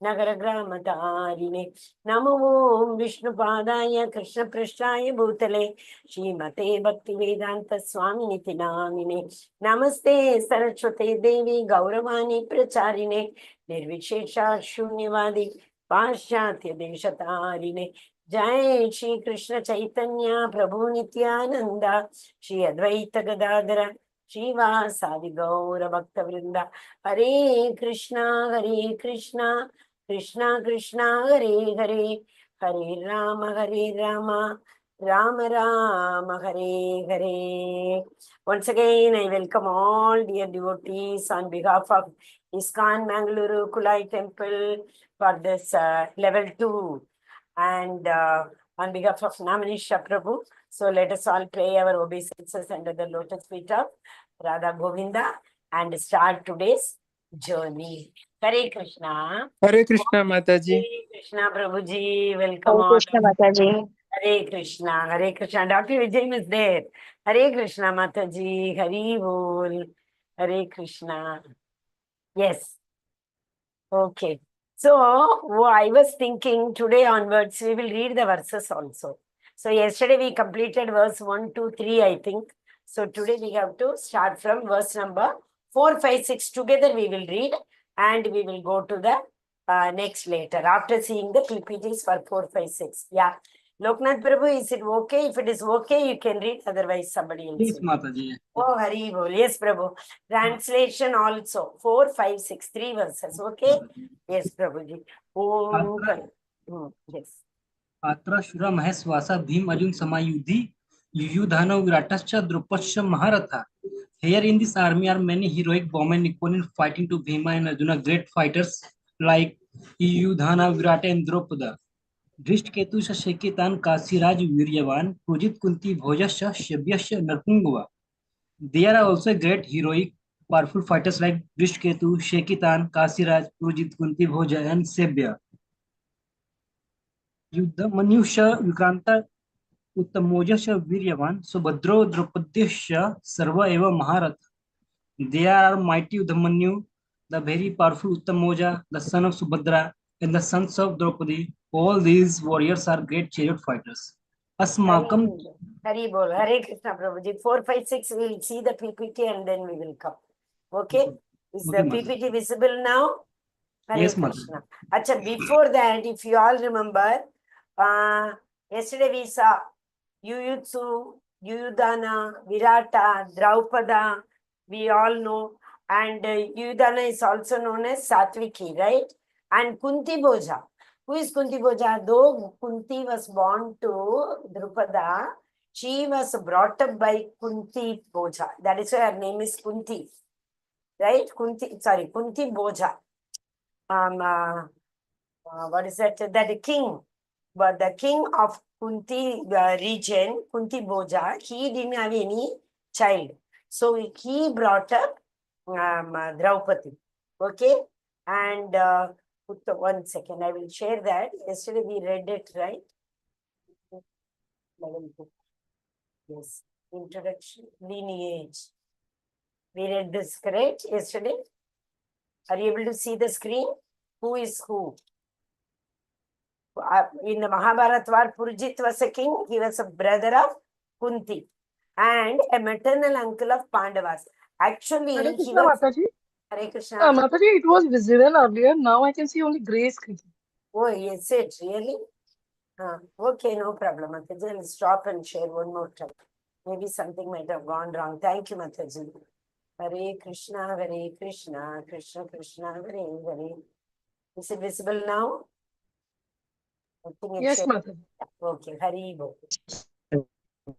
Nagaragramatharine. Namo Vishnupadaya Krishna Prishtaya Bhutale Srimate Bhaktivedanta Swaminiti Namine. Namaste Saraswate Devi Gauravani Pracharine Nirvishesha Shunyavadi Paschatya Deshatarine. Jai Shri Krishna Chaitanya Prabhu Nityananda Shri Advaita Gadadara Srivasadi Gaura Bhakta Vrinda. Hare Krishna, Krishna Krishna, Hare Hare, Hare Rama, Rama Rama, Hare Hare. Once again, I welcome all dear devotees on behalf of ISKCON Mangaluru Kulai Temple for this level 2 and on behalf of Namanisha Prabhu. So let us all pray our obeisances under the lotus feet of Radha Govinda and start today's journey. Hare Krishna. Hare Krishna, Mataji. Hare Krishna, Prabhuji. Welcome Hare all. Krishna, Mataji. Hare Krishna. Hare Krishna. Dr. Vijay is there. Hare Krishna, Mataji. Hare Bol. Hare Krishna. Yes. Okay. So, I was thinking today onwards, we will read the verses also. So, yesterday we completed verse 1, 2, 3, I think. So, today we have to start from verse number 4, 5, 6. Together we will read and we will go to the next later after seeing the PPTs for 4, 5, 6. Yeah. Loknath Prabhu, is it okay? If it is okay, you can read. Otherwise, somebody else. Please, Mataji. Oh, Hari Bol. Yes, Prabhu. Translation also. 4, 5, 6, 3 verses. Okay? Yes, Prabhuji. Yes. अत्र शुरा महेश्वासा Bhim Arjun समायुधि युयुधानो विराटश्च द्रुपदश्च महारथा. Here in this army are many heroic bowmen equal fighting to Bhima and Arjuna, great fighters like Yudhana, Virata and Drupada. Drishketu Shekitan Kasiraj Viryavan, Pujit Kunti Bhojasha Shabyasha Narpungava. There are also great heroic powerful fighters like Drishketu, Shekitan, Kasiraj, Pujit Kunti Bhoja and Sebya. युद्ध मनुष्य विक्रांत उत्तमोजश वीर्यवान सुभद्रो द्रौपदीश सर्व एवं महारथ. They are mighty Udhamanyu, the very powerful Uttamoja, the son of Subhadra, and the sons of Draupadi. All these warriors are great chariot fighters. Asmakam. Hari Bol. Hare Krishna Prabhuji. 4, 5, 6, we will see the PPT and then we will come. Okay? Is the PPT visible now? Hare Yes, Krishna. Achha, before that, if you all remember, yesterday we saw Yuyutsu, Yuyudhana, Virata, Draupada, we all know. And Yuyudhana is also known as Satviki, right? And Kunti Bhoja. Who is Kunti Bhoja? Though Kunti was born to Drupada, she was brought up by Kunti Bhoja. That is why her name is Kunti. Right? Kunti Bhoja. What is that? That king. But the king of Kunti region, Kunti Bhoja, he didn't have any child. So he brought up Draupadi. Okay? And 1 second, I will share that. Yesterday we read it, right? Yes. Introduction, lineage. We read this, correct? Yesterday. Are you able to see the screen? Who is who? In the Mahabharata war, Purjit was a king. He was a brother of Kunti and a maternal uncle of Pandavas. Actually, Hare he Krishna, was... Mataji. Hare Krishna. Mataji, it was visible earlier. Now I can see only grey screen. Oh, is it really? Okay, no problem, Mataji. I'll stop and share one more time. Maybe something might have gone wrong. Thank you, Mataji. Hare Krishna, Krishna Krishna, Hare Hare. Is it visible now? Yes, Mataji. Okay, Hari Bo.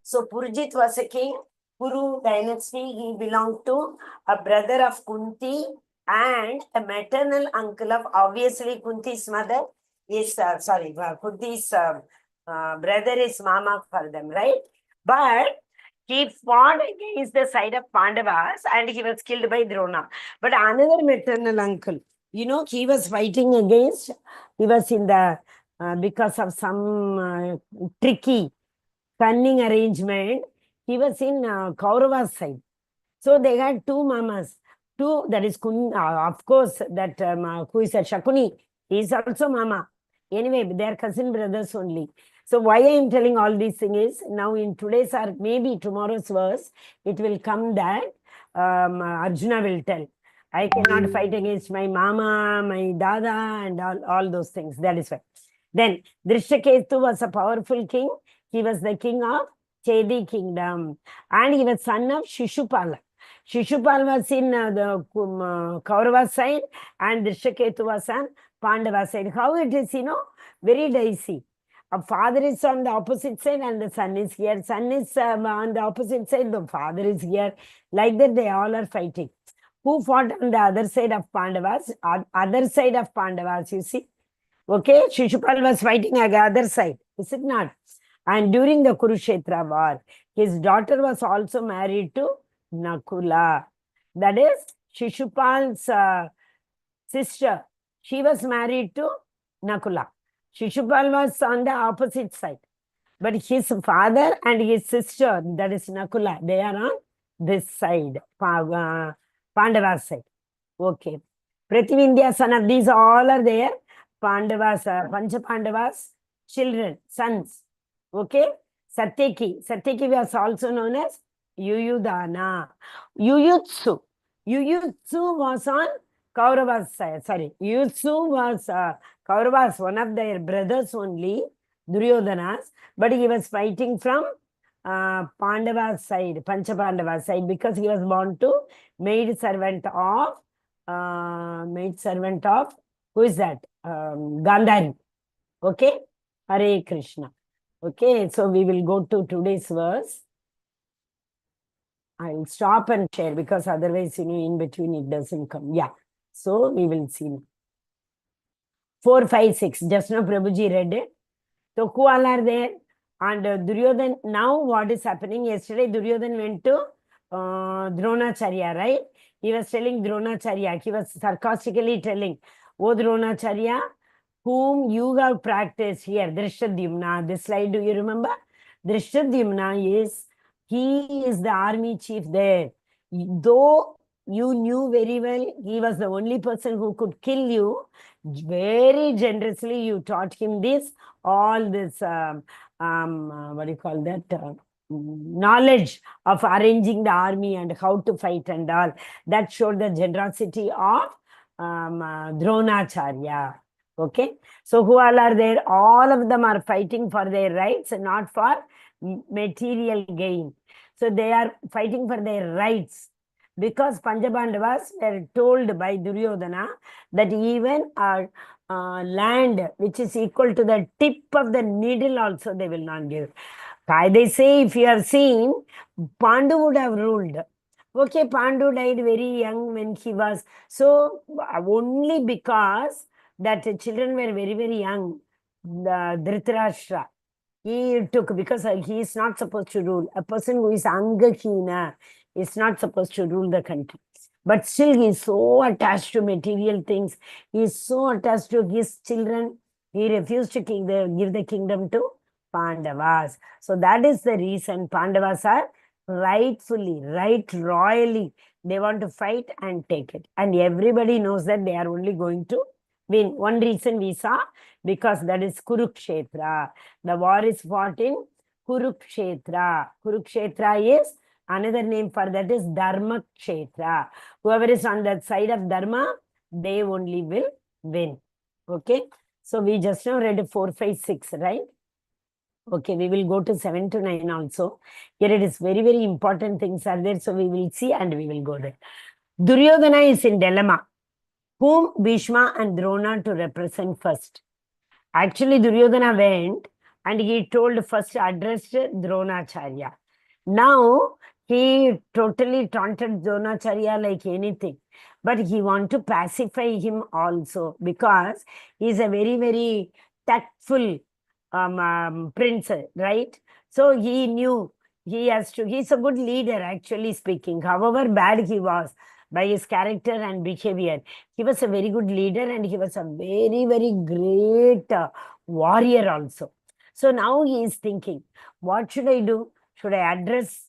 So Purjit was a king, Kuru dynasty. He belonged to a brother of Kunti and a maternal uncle of, obviously, Kunti's mother is, Kunti's brother is Mama for them, right? But he fought against the side of Pandavas and he was killed by Drona. But another maternal uncle, he was fighting against, he was in the, because of some tricky, cunning arrangement, he was in Kaurava's side. So they had two mamas. Two, that is, of course, that who is a Shakuni. He's also Mama. Anyway, they are cousin brothers only. So why I am telling all these things is, now in today's or maybe tomorrow's verse, it will come that Arjuna will tell, I cannot fight against my mama, my dada, and all those things. That is why. Then Drishtaketu was a powerful king. He was the king of Chedi kingdom. And he was son of Shishupala. Shishupal was in the Kaurava side, and Drishtaketu was on Pandava side. How it is, very dicey. A father is on the opposite side and the son is here. Son is on the opposite side, the father is here. Like that, they all are fighting. Who fought on the other side of Pandavas? Other side of Pandavas, you see. Okay, Shishupal was fighting on the other side, is it not? And during the Kurukshetra war, his daughter was also married to Nakula. That is Shishupal's sister. She was married to Nakula. Shishupal was on the opposite side. But his father and his sister, that is Nakula, they are on this side, Pandava side. Okay. Prativindya, son of these all are there. Pandavas, Pancha Pandavas, children, sons. Okay. Satyaki. Satyaki was also known as Yuyudhana. Yuyutsu. Yuyutsu was on Kauravas side. Sorry. Yuyutsu was Kauravas, one of their brothers only, Duryodhana's, but he was fighting from Pandava's side, Pancha Pandava's side, because he was born to maid servant of, who is that? Gandhari. Okay? Hare Krishna. Okay, so we will go to today's verse. I will stop and share because otherwise, in between it doesn't come. Yeah. So we will see. 4, 5, 6. Just now Prabhuji read it. So who all are there? And Duryodhan, now what is happening? Yesterday Duryodhan went to Dronacharya, right? He was telling Dronacharya, he was sarcastically telling, O Dronacharya, whom you have practiced here, Drishtadyumna. This slide, do you remember? Drishtadyumna is, he is the army chief there. Though you knew very well, he was the only person who could kill you, very generously you taught him this, all this, what do you call that? Knowledge of arranging the army and how to fight and all. That showed the generosity of Dronacharya. Okay, so who all are there? All of them are fighting for their rights and not for material gain. So they are fighting for their rights because Panjabandavas were told by Duryodhana that even land which is equal to the tip of the needle also they will not give. They say, if you have seen, Pandu would have ruled. Okay, Pandu died very young when he was, so only because that children were very, very young, the Dhritarashtra, he took, because he is not supposed to rule. A person who is Angahina is not supposed to rule the country. But still he is so attached to material things. He is so attached to his children. He refused to give the kingdom to Pandavas. So that is the reason Pandavas are rightfully, royally, they want to fight and take it. And everybody knows that they are only going to win. One reason we saw, because that is Kurukshetra. The war is fought in Kurukshetra. Kurukshetra is, another name for that is Dharma Kshetra. Whoever is on that side of Dharma, they only will win. Okay. So we just now read 4, 5, 6, right? Okay, we will go to 7 to 9 also. Here it is very, very important things are there. So we will see and we will go there. Duryodhana is in dilemma. Whom Bhishma and Drona to represent first? Actually, Duryodhana went and he told first, addressed Dronacharya. Now, he totally taunted Dronacharya like anything. But he want to pacify him also because he is a very, very tactful prince, right? So he knew he has to, he's a good leader actually speaking. However bad he was by his character and behavior, he was a very good leader and he was a very, very great warrior also. So now he is thinking, what should I do? Should I address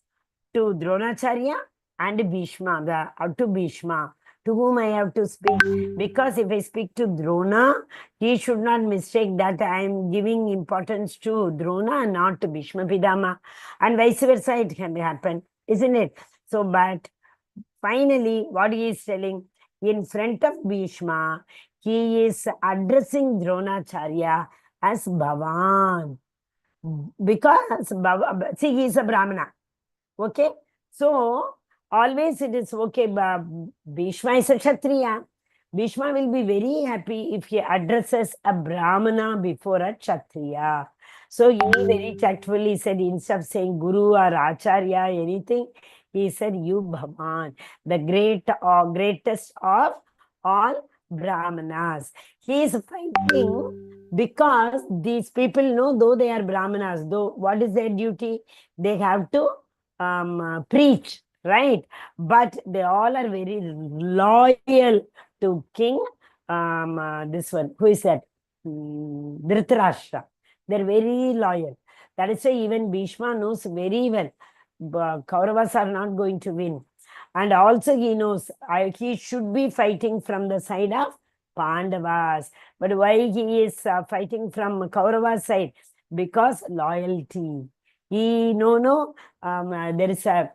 to Dronacharya and Bhishma, to Bhishma? to whom I have to speak. Because if I speak to Drona, he should not mistake that I am giving importance to Drona and not to Bhishma Pitama. And vice versa, it can happen, isn't it? So, but finally, what he is telling, in front of Bhishma, he is addressing Dronacharya as Bhavan. Because, see, he is a Brahmana. Okay? So, always it is okay, Bhishma is a Kshatriya. Bhishma will be very happy if he addresses a Brahmana before a Kshatriya. So, he very tactfully said, instead of saying Guru or Acharya, anything, he said, you Bhavan, the greatest of all Brahmanas. He is fighting because these people know, though they are Brahmanas, though what is their duty? They have to preach, right? But they all are very loyal to King. This one, who is that? Dhritarashtra. They're very loyal. That is why even Bhishma knows very well Kauravas are not going to win. And also he knows he should be fighting from the side of Pandavas. But why he is fighting from Kauravas side? Because loyalty. There is a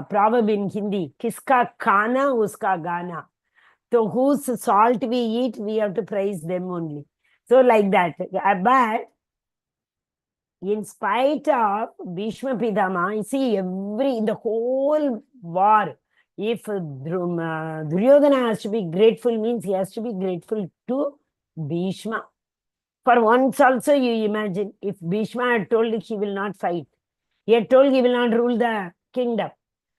proverb in Hindi, Kiska khana, uska gana. So whose salt we eat, we have to praise them only. So like that. But in spite of Bhishma Pitama, you see, the whole war, if Duryodhana has to be grateful, means he has to be grateful to Bhishma. For once also, you imagine, if Bhishma had told he will not fight, he had told he will not rule the kingdom.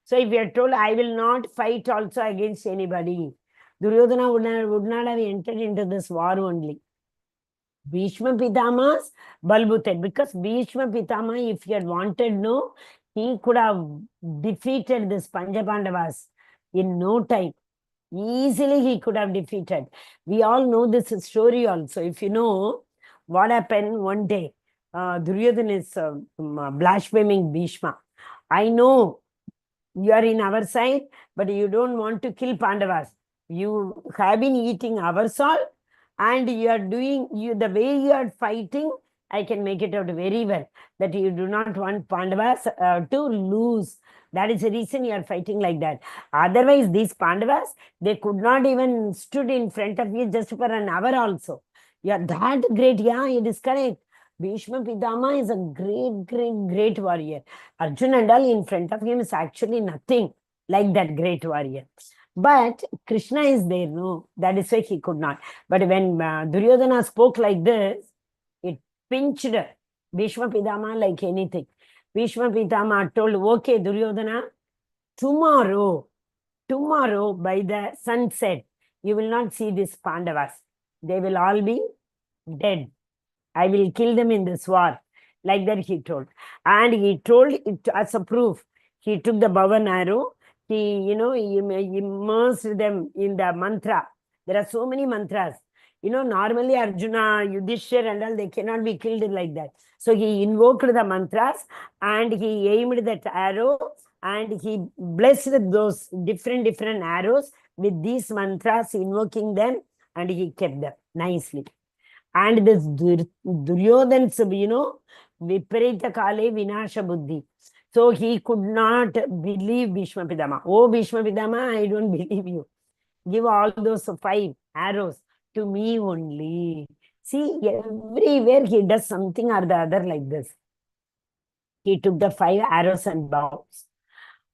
So if he had told, I will not fight also against anybody, Duryodhana would not have entered into this war only. Bhishma Pitama's balbuted, because Bhishma Pitama, if he had wanted, no, he could have defeated this Pancha Pandavas in no time. Easily he could have defeated. We all know this story also. If you know what happened one day, Duryodhana is blaspheming Bhishma. I know you are in our side, but you don't want to kill Pandavas. You have been eating our salt, and you are doing, the way you are fighting, I can make it out very well, that you do not want Pandavas to lose. That is the reason you are fighting like that. Otherwise, these Pandavas, they could not even stood in front of you just for an hour also. You are that great. Yeah, it is correct. Bhishma Pitama is a great warrior. Arjuna and all in front of him is actually nothing like that great warrior. But Krishna is there, no? That is why he could not. But when Duryodhana spoke like this, it pinched Bhishma Pitama like anything. Bhishma Pitama told, okay, Duryodhana, tomorrow by the sunset, you will not see these Pandavas. They will all be dead. I will kill them in this war. Like that he told. And he told it as a proof. He took the bow and arrow. He immersed them in the mantra. There are so many mantras. Normally Arjuna, Yudhishthira and all, they cannot be killed like that. So he invoked the mantras and he aimed that arrow and he blessed those different arrows with these mantras, invoking them, and he kept them nicely. And this Duryodhan's, Viparita Kale Vinasha Buddhi. So he could not believe Bhishma Pitama. Oh, Bhishma Pitama, I don't believe you. Give all those 5 arrows to me only. See, everywhere he does something or the other like this. He took the 5 arrows and bows.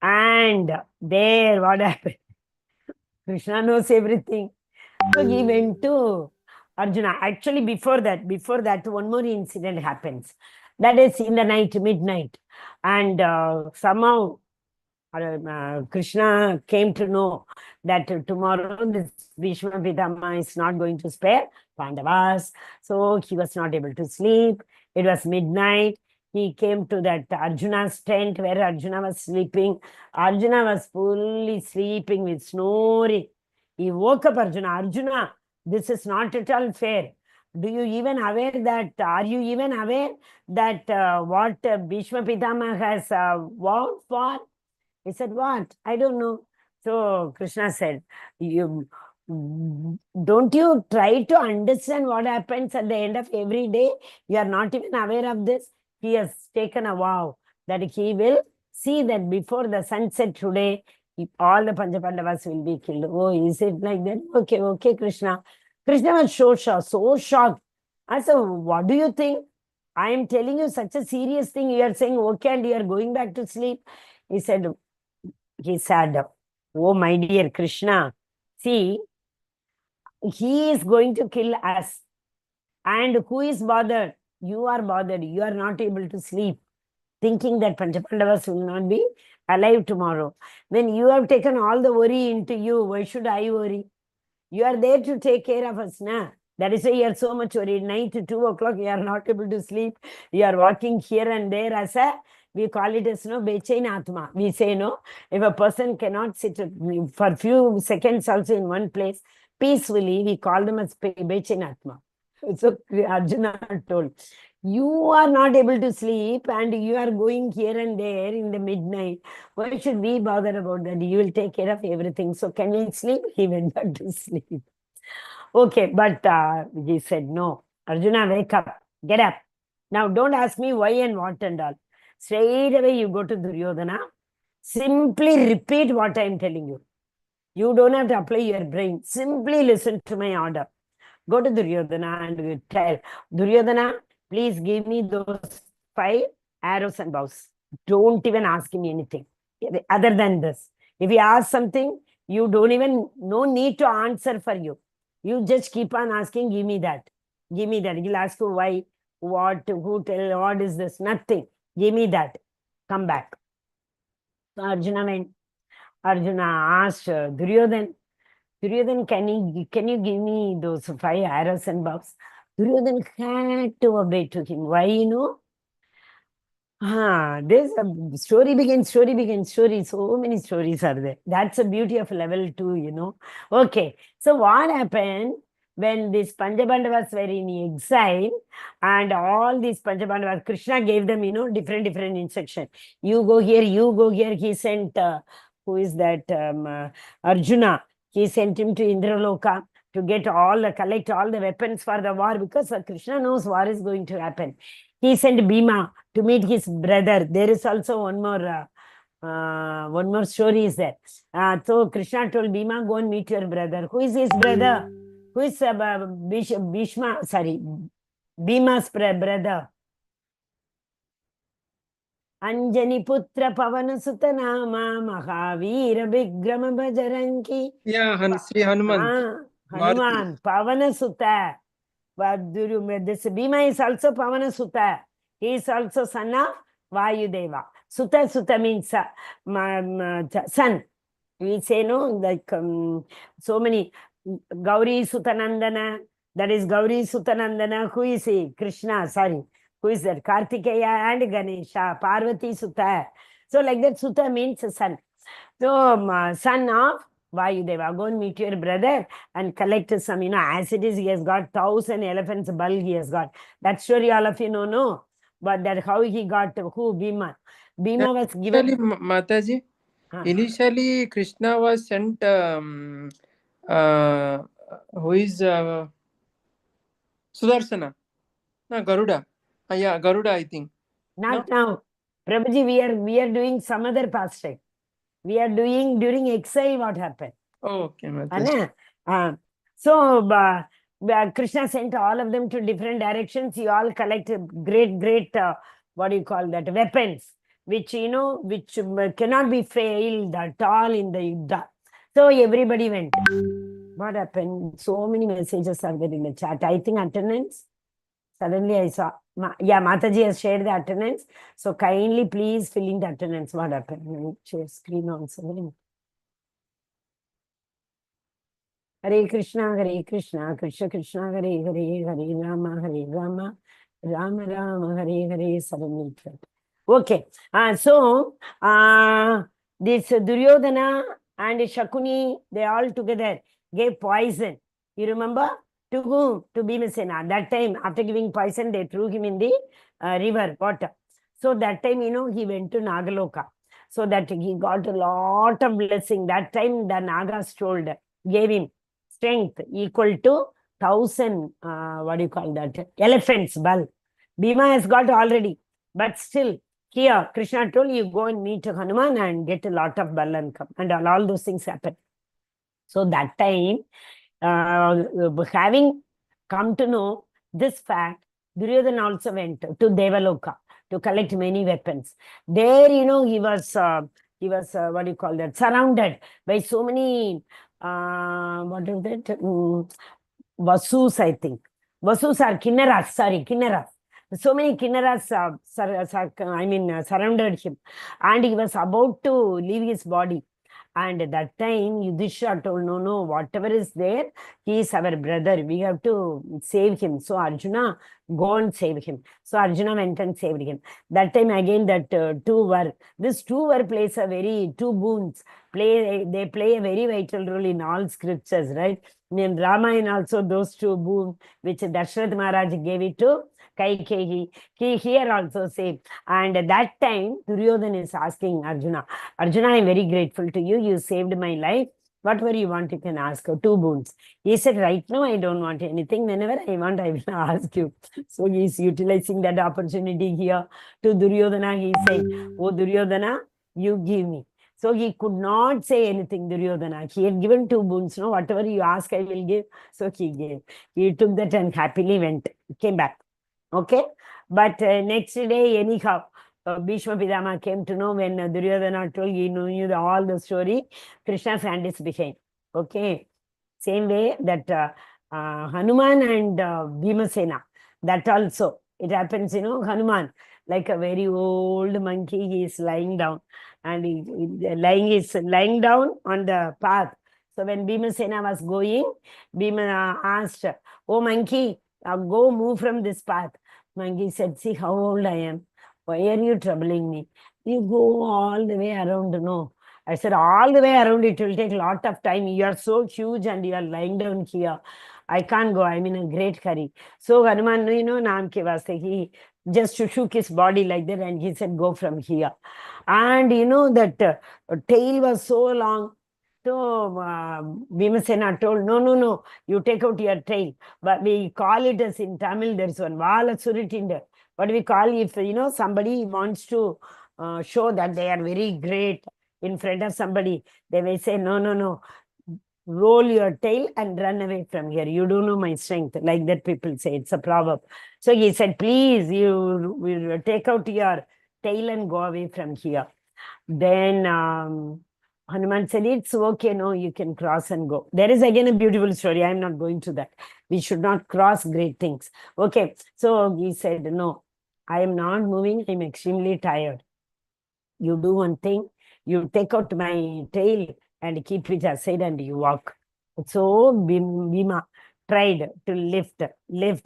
And there, what happened? Krishna knows everything. So he went to Arjuna. Actually, before that, one more incident happens. That is in the night, midnight. And somehow Krishna came to know that tomorrow this Bhishma Pitama is not going to spare Pandavas. So he was not able to sleep. It was midnight. He came to that Arjuna's tent where Arjuna was sleeping. Arjuna was fully sleeping with snoring. He woke up Arjuna. Arjuna, this is not at all fair. Are you even aware that what Bhishma Pitama has vowed for? He said, what? I don't know. So Krishna said, "You don't you try to understand what happens at the end of every day? You are not even aware of this." He has taken a vow that he will see that before the sunset today, all the Panchapandavas will be killed. Oh, is it like that? Okay, okay, Krishna. Krishna was so shocked, so shocked. I said, what do you think? I am telling you such a serious thing. You are saying, okay, and you are going back to sleep. He said, oh, my dear Krishna, see, he is going to kill us. And who is bothered? You are bothered. You are not able to sleep, thinking that Panchapandavas will not be alive tomorrow. When you have taken all the worry into you, why should I worry? You are there to take care of us, na? That is why you are so much worried. Night to 2 o'clock, you are not able to sleep. You are walking here and there as we call it as no bechain atma. We say no, if a person cannot sit for few seconds also in one place peacefully, we call them as bechain atma. So Arjuna told, you are not able to sleep and you are going here and there in the midnight. Why should we bother about that? You will take care of everything. So can we sleep? He went back to sleep. Okay, but he said, no, Arjuna, wake up, get up. Now don't ask me why and what and all. Straight away you go to Duryodhana. Simply repeat what I am telling you. You don't have to apply your brain. Simply listen to my order. Go to Duryodhana and tell, Duryodhana, please give me those 5 arrows and bows. Don't even ask him anything other than this. If he asks something, you don't even, no need to answer for you. You just keep on asking, give me that. Give me that. He'll ask you why, what, who tell, what is this? Nothing. Give me that. Come back. So Arjuna went. Arjuna asked Duryodhana, Duryodhana, can you give me those 5 arrows and bows? Duryodhana had to obey to him. Why, you know? There's a story begins. So many stories are there. That's the beauty of level 2, you know. Okay, so what happened when these Panchapandavas were in exile and all these Panchapandavas, Krishna gave them, you know, different instructions. You go here, you go here. He sent, who is that, Arjuna. He sent him to Indraloka to collect all the weapons for the war, because Krishna knows war is going to happen. He sent Bhima to meet his brother. There is also one more story is there. So Krishna told Bhima, go and meet your brother. Who is his brother? Who is Bhima's brother? Anjani Putra Pavana Sutanama Mahavira Vigrama Bajaranki. Yeah, Sri Hanuman. Hanuman, Pavana Sutta. But this Bhima is also Pavana Sutta. He is also son of Vayudeva. Sutta means son. We say no, like so many. Gauri Sutanandana. That is Gauri Sutanandana. Who is he? Krishna, sorry. Who is that? Kartikeya and Ganesha. Parvati Sutta. So like that, Sutta means son. So son of Vayudeva, go and meet your brother and collect some, you know, as it is, he has got 1,000 elephants bulk he has got. That story all of you know, no? But that how he got, who? Bhima. Bhima was given... Mataji, initially Krishna was sent, who is Sudarsana? No, Garuda. Yeah, Garuda, I think. Not now. Prabhuji, we are doing some other pastime. We are doing during exile what happened. Oh, okay, Mataji. So Krishna sent all of them to different directions. You all collect great, what do you call that, weapons, which, you know, which cannot be failed at all in the Yuddha. So everybody went. What happened? So many messages are there in the chat. I think attendance. Suddenly I saw, yeah, Mataji has shared the attendance. So kindly please fill in the attendance. What happened? Let me share screen also. Hare Krishna, Krishna Krishna, Hare Hare, Hare Rama, Rama Rama, Hare Hare, suddenly. Okay, so this Duryodhana and Shakuni, they all together gave poison. You remember? To whom? To Bhimasena. That time, after giving poison, they threw him in the river, water. So that time, you know, he went to Nagaloka. so that he got a lot of blessing. That time the Nagas gave him strength equal to 1,000, what do you call that? Elephants, bal. Bhima has got already, but still, here Krishna told you go and meet Hanuman and get a lot of bal and come, and all those things happen. So that time, having come to know this fact, Duryodhana also went to Devaloka to collect many weapons. There, he was what do you call that? Surrounded by so many, what is it? Vasus, I think. Vasus are Kinnaras, sorry, Kinnaras. So many Kinnaras, surrounded him. And he was about to leave his body. And at that time, Yudhishthira told, no, whatever is there, he is our brother. We have to save him. So Arjuna, go and save him. So Arjuna went and saved him. That time again, that these two plays a very, two boons, they play a very vital role in all scriptures, right? In Ramayana also, those two boons, which Dashrath Maharaj gave it to Kaikeyi, he here also said. And at that time, Duryodhana is asking Arjuna, I am very grateful to you. You saved my life. Whatever you want, you can ask. Two boons. He said, right now, I don't want anything. Whenever I want, I will ask you. So he is utilizing that opportunity here to Duryodhana. He is saying, oh Duryodhana, you give me. So he could not say anything, Duryodhana. He had given two boons. No, whatever you ask, I will give. So he gave. He took that and happily went, came back. Okay. But next day, anyhow, Bhishma Pitama came to know when Duryodhana told, he knew all the story. Krishna's hand is behind. Okay. Same way that Hanuman and Bhimasena, that also, it happens, Hanuman, like a very old monkey, he is lying down. And he is lying down on the path. So when Bhimasena was going, Bhima asked, oh monkey, go move from this path. Monkey said, see how old I am. Why are you troubling me? You go all the way around. No. I said, all the way around, it will take a lot of time. You are so huge and you are lying down here. I can't go. I'm in a great hurry. So Hanuman, Naam ke vaste, he just shook his body like that and he said, go from here. And that tail was so long. So Bhimasena told, no, you take out your tail. But we call it as in Tamil, there's one Vala Suritinda. What we call if, somebody wants to show that they are very great in front of somebody, they will say, no, roll your tail and run away from here. You don't know my strength. Like that people say, it's a proverb. So he said, please, you will take out your tail and go away from here. Then Hanuman said, it's okay, no, you can cross and go. There is again a beautiful story. I'm not going to that. We should not cross great things. Okay, so he said, no, I am not moving. I'm extremely tired. You do one thing. You take out my tail and keep it aside and you walk. So Bhima tried to lift.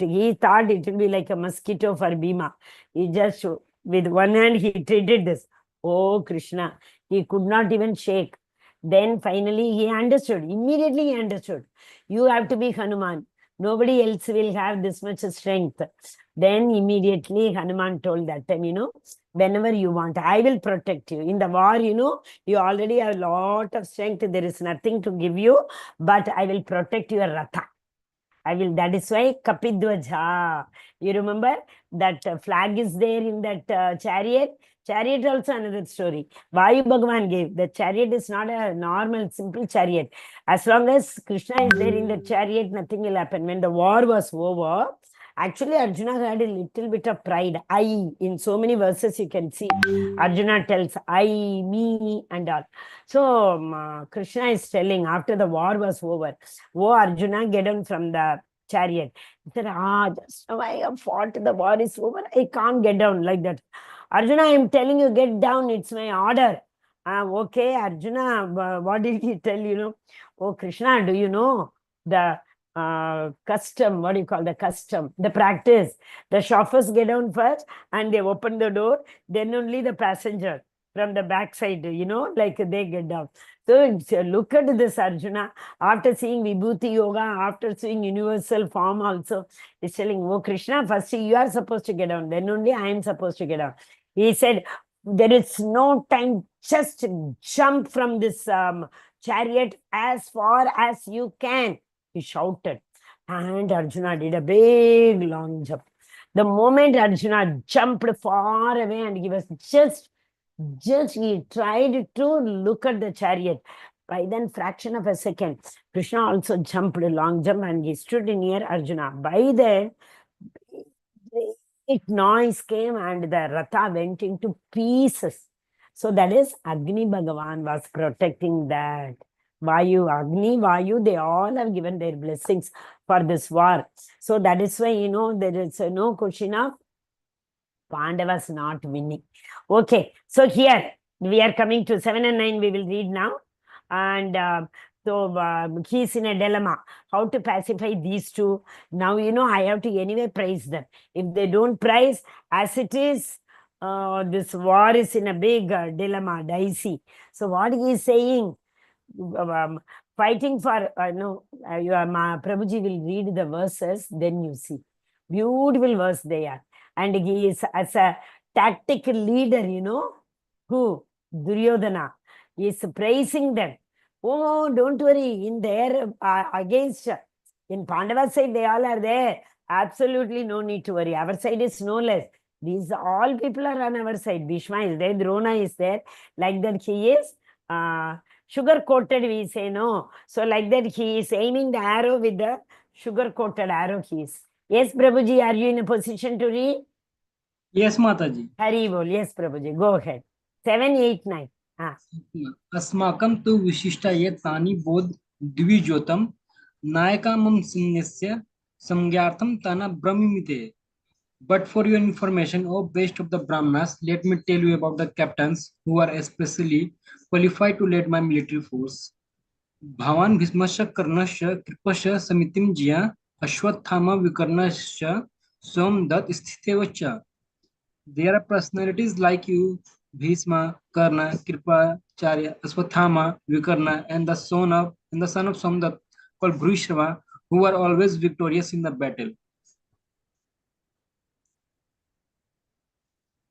He thought it will be like a mosquito for Bhima. He just, with one hand, he treated this. Oh, Krishna. He could not even shake. Then finally he understood. Immediately he understood. You have to be Hanuman. Nobody else will have this much strength. Then immediately Hanuman told that time, whenever you want, I will protect you. In the war, you already have a lot of strength. There is nothing to give you, but I will protect your Ratha. That is why Kapidwaja. You remember that flag is there in that chariot? Chariot also another story. Vayu Bhagavan gave. The chariot is not a normal, simple chariot. As long as Krishna is there in the chariot, nothing will happen. When the war was over, actually Arjuna had a little bit of pride. I, in so many verses you can see, Arjuna tells I, me and all. So Krishna is telling after the war was over, oh Arjuna, get down from the chariot. He said, just now I have fought, the war is over, I can't get down like that. Arjuna, I am telling you, get down, it's my order. Okay, Arjuna, what did he tell, Oh, Krishna, do you know the custom, what do you call the custom, the practice? The chauffeurs get down first and they open the door, then only the passenger from the backside, like they get down. So look at this Arjuna, after seeing Vibhuti Yoga, after seeing universal form also, is telling, oh Krishna, first you are supposed to get down, then only I am supposed to get down. He said, There is no time, just jump from this chariot as far as you can, he shouted. And Arjuna did a big long jump. The moment Arjuna jumped far away and he was just he tried to look at the chariot. By then, fraction of a second, Krishna also jumped a long jump and he stood near Arjuna. By then, it noise came and the Ratha went into pieces. So that is Agni Bhagavan was protecting that. Vayu, Agni, Vayu, they all have given their blessings for this war. So that is why, there is no question of Pandavas not winning. Okay, so here we are coming to 7 and 9, we will read now. And so he's in a dilemma, how to pacify these two. Now, I have to anyway praise them. If they don't praise, as it is, this war is in a big dilemma, dicey. So what he is saying, fighting for, Prabhuji will read the verses, then you see. Beautiful verse they are. And he is as a tactical leader, who? Duryodhana. He is praising them. Oh, don't worry, in their against, in Pandava's side, they all are there. Absolutely no need to worry. Our side is no less. These all people are on our side. Bhishma is there, Drona is there. Like that he is sugar-coated, we say, no. So like that he is aiming the arrow with the sugar-coated arrow he is. Yes, Prabhuji, are you in a position to read? Yes, Mataji. Hari bol. Yes, Prabhuji, go ahead. 7, 8, 9. अस्माकं तु विशिष्टा ये तानि बोध द्विजोतम नायकामं सिंहस्य संज्ञार्थं ताना ब्रह्मिते. But for your information, O best of the Brahmanas, let me tell you about the captains who are especially qualified to lead my military force. Bhavan Bhismasya Karnasya Kripasya Samitim Jya Ashwathama Vikarnasya Somdat Sthitevacha. There are personalities like you, Bhisma, Karna, Kripacharya, Ashwathama, Vikarna, and the son of Somdat called Bhrishava, who are always victorious in the battle.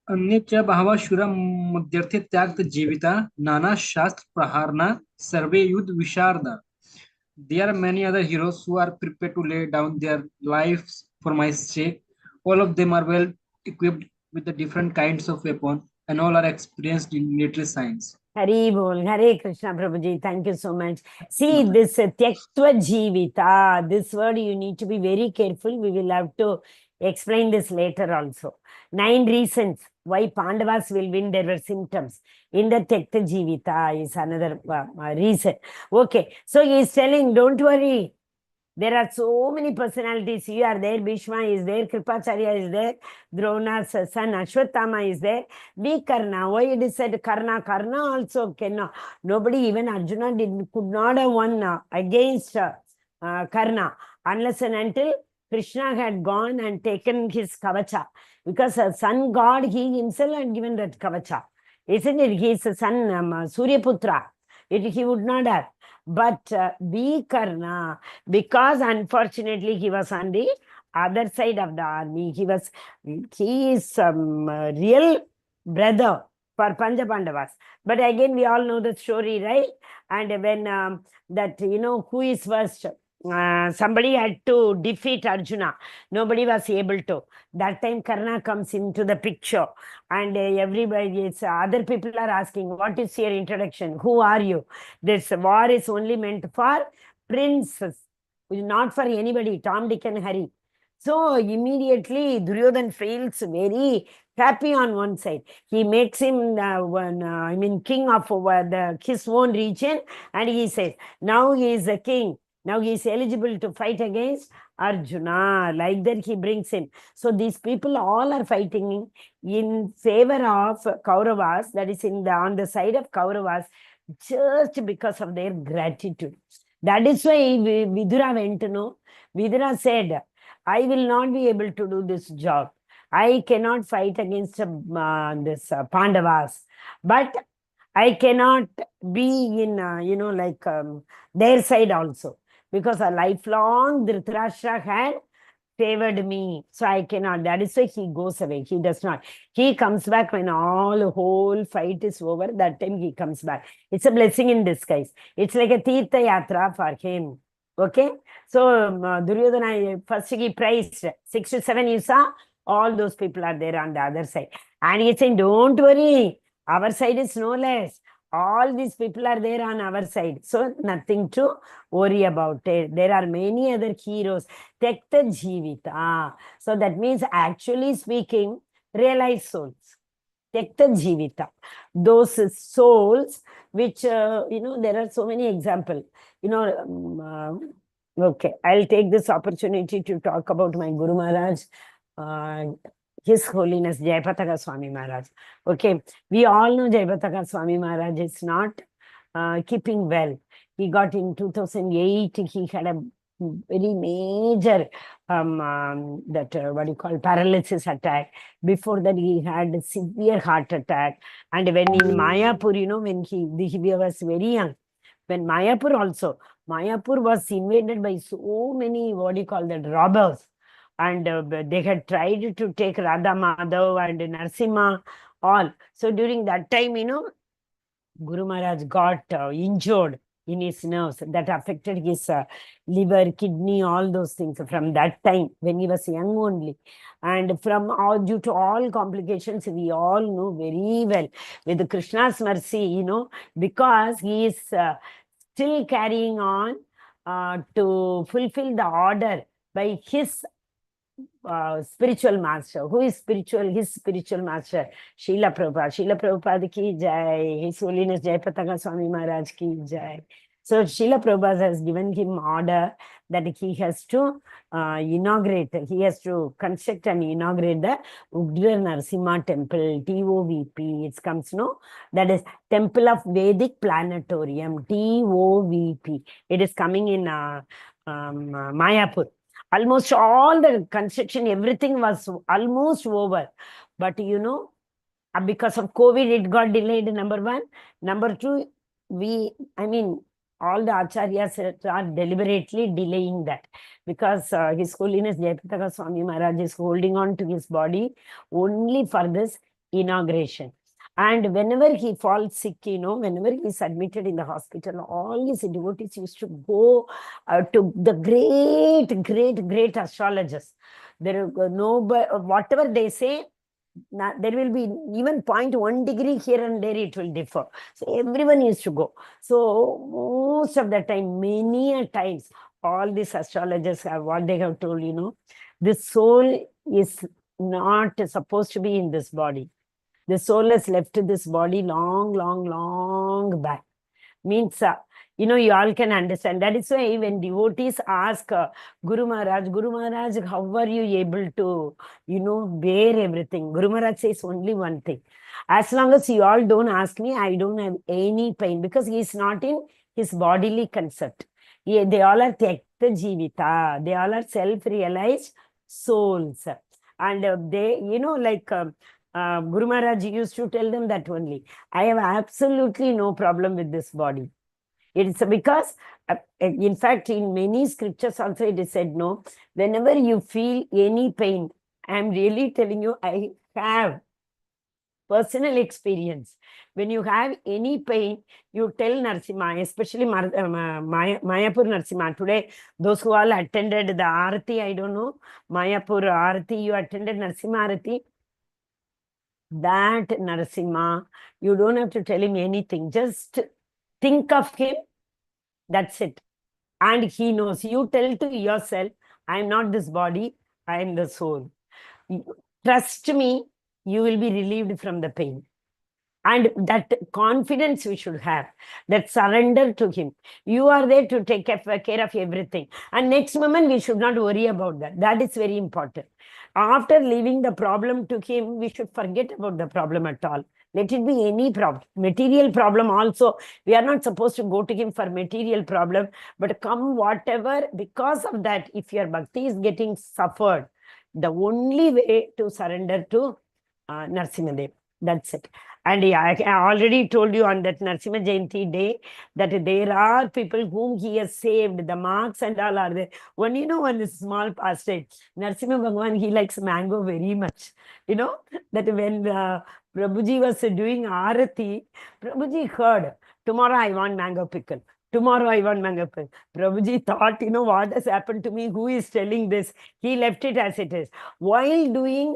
अन्य च बहवः शूरा मध्यर्थे त्याक्त जीविता नाना शास्त्र प्रहारना सर्वे युद्ध विशारदा. There are many other heroes who are prepared to lay down their lives for my sake. All of them are well equipped with the different kinds of weapons, and all are experienced in military science. Hari bol. Hare Krishna, Prabhuji. Thank you so much. See, this Tyaktva Jivita, this word you need to be very careful. We will have to explain this later also. 9 reasons why Pandavas will win. There were symptoms. In the Tyakta Jivita is another reason. Okay, so he is telling, don't worry. There are so many personalities. You are there, Bhishma is there, Kripacharya is there, Drona's son Ashwathama is there. Be Karna. Why it is said Karna? Karna also cannot. Nobody, even Arjuna could not have won against Karna unless and until Krishna had gone and taken his kavacha. Because a sun god, he himself had given that kavacha. Isn't it? He is a son, Surya Putra. He would not have. But be Karna, because unfortunately he was on the other side of the army. He is real brother for Pancha Pandavas. But again, we all know the story, right? And when who is first? Somebody had to defeat Arjuna. Nobody was able to. That time Karna comes into the picture. And other people are asking, what is your introduction? Who are you? This war is only meant for princes, not for anybody, Tom, Dick and Harry. So immediately Duryodhan feels very happy on one side. He makes him king of his own region. And he says, now he is a king. Now he is eligible to fight against Arjuna. Like that he brings him. So these people all are fighting in favor of Kauravas, that is on the side of Kauravas, just because of their gratitude. That is why Vidura went to know. Vidura said, I will not be able to do this job. I cannot fight against this Pandavas. But I cannot be in, their side also. Because a lifelong Dhritarashtra had favored me, so I cannot. That is why he goes away. He does not. He comes back when the whole fight is over. That time he comes back. It's a blessing in disguise. It's like a Tirtha Yatra for him. Okay? So Duryodhana, first he praised 6 to 7, you saw, all those people are there on the other side. And he's saying, don't worry, our side is no less. All these people are there on our side. So nothing to worry about it. There are many other heroes. Tekta Jivita. So that means, actually speaking, realized souls. Tekta Jivita. Those souls which, there are so many examples. Okay, I'll take this opportunity to talk about my Guru Maharaj, His Holiness Jayapataka Swami Maharaj. Okay, we all know Jayapataka Swami Maharaj is not keeping well. He got in 2008, he had a very major paralysis attack. Before that, he had a severe heart attack. And when in Mayapur, when he was very young, when Mayapur was invaded by so many, robbers. And they had tried to take Radha Madhav and Narasimha, all. So during that time, Guru Maharaj got injured in his nerves. That affected his liver, kidney, all those things from that time, when he was young only. And due to all complications, we all know very well, with Krishna's mercy, because he is still carrying on to fulfill the order by his spiritual master. Who is spiritual? His spiritual master, Srila Prabhupada. Srila Prabhupada ki jai. His Holiness Jayapataka Swami Maharaj ki jai. So Srila Prabhupada has given him order that he has to he has to construct and inaugurate the Ugra Narasimha temple, TOVP. It comes, that is Temple of Vedic Planetarium, TOVP. It is coming in Mayapur. Almost all the construction, everything was almost over. But because of COVID, it got delayed, number one. Number two, all the acharyas are deliberately delaying that, because His Holiness Jayapataka Swami Maharaj is holding on to his body only for this inauguration. And whenever he falls sick, whenever he's admitted in the hospital, all his devotees used to go to the great astrologers. There are whatever they say, there will be even 0.1 degree here and there, it will differ. So everyone used to go. So most of the time, many a times, all these astrologers have what they have told, this soul is not supposed to be in this body. The soul has left this body long back. Means, you all can understand. That is why when devotees ask Guru Maharaj, how are you able to, bear everything? Guru Maharaj says only one thing. As long as you all don't ask me, I don't have any pain, because he is not in his bodily concept. They all are Tekta Jivita. They all are self-realized souls. And they, Guru Maharaj used to tell them that only. I have absolutely no problem with this body. It's because, in fact, in many scriptures also it is said, no, whenever you feel any pain, I am really telling you, I have personal experience. When you have any pain, you tell Narasimha, especially Mayapur Narasimha. Today, those who all attended the Arati, I don't know, Mayapur Arati, you attended Narasimha Arati. That Narasimha, you don't have to tell him anything. Just think of him. That's it. And he knows. You tell to yourself, I am not this body, I am the soul. Trust me, you will be relieved from the pain. And that confidence we should have, that surrender to him. You are there to take care of everything. And next moment, we should not worry about that. That is very important. After leaving the problem to him, we should forget about the problem at all. Let it be any problem. Material problem also, we are not supposed to go to him for material problem. But come whatever, because of that, if your bhakti is getting suffered, the only way to surrender to Narasimhadev. That's it. And yeah, I already told you on that Narsimha Jayanti day that there are people whom he has saved. The marks and all are there. One, one small pastime. Narsimha Bhagwan, he likes mango very much. That when Prabhuji was doing Arati, Prabhuji heard, tomorrow I want mango pickle. Tomorrow I want mango pickle. Prabhuji thought, what has happened to me? Who is telling this? He left it as it is. While doing,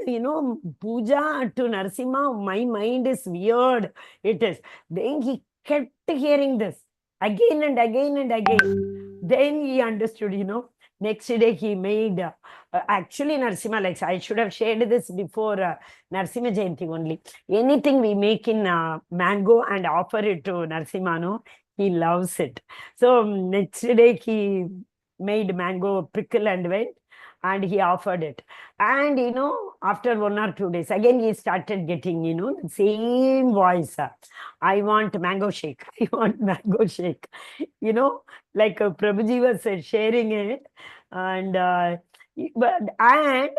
puja to Narsimha, my mind is weird. It is. Then he kept hearing this again and again and again. Then he understood, Next day he made, actually Narsimha likes, I should have shared this before Narsimha Jayanti only. Anything we make in mango and offer it to Narsimha, no? He loves it. So next day he made mango pickle and went and he offered it. And, after 1 or 2 days, again he started getting, the same voice. I want mango shake. I want mango shake. Like Prabhuji was sharing it. And, and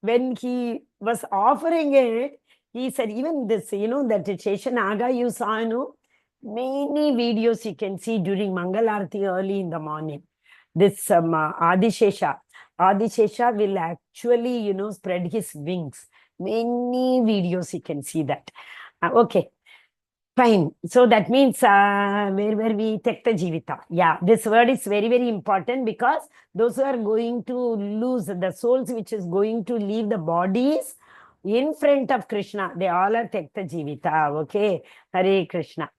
when he was offering it, he said, even this, that Sheshanaga you saw, many videos you can see during Mangalarti early in the morning. This Adishesha will actually, spread his wings. Many videos you can see that. Okay, fine. So that means where were we? Tekta Jivita. Yeah, this word is very, very important because those who are going to lose the souls, which is going to leave the bodies in front of Krishna, they all are Tekta Jivita. Okay, Hare Krishna.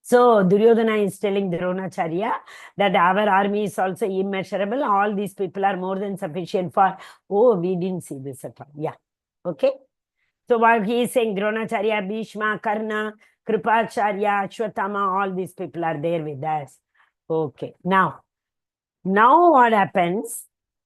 So Duryodhana is telling Dronacharya that our army is also immeasurable. All these people are more than sufficient for, we didn't see this at all. Yeah. Okay. So while he is saying Dronacharya, Bhishma, Karna, Kripacharya, Ashwatthama, all these people are there with us. Okay. Now what happens?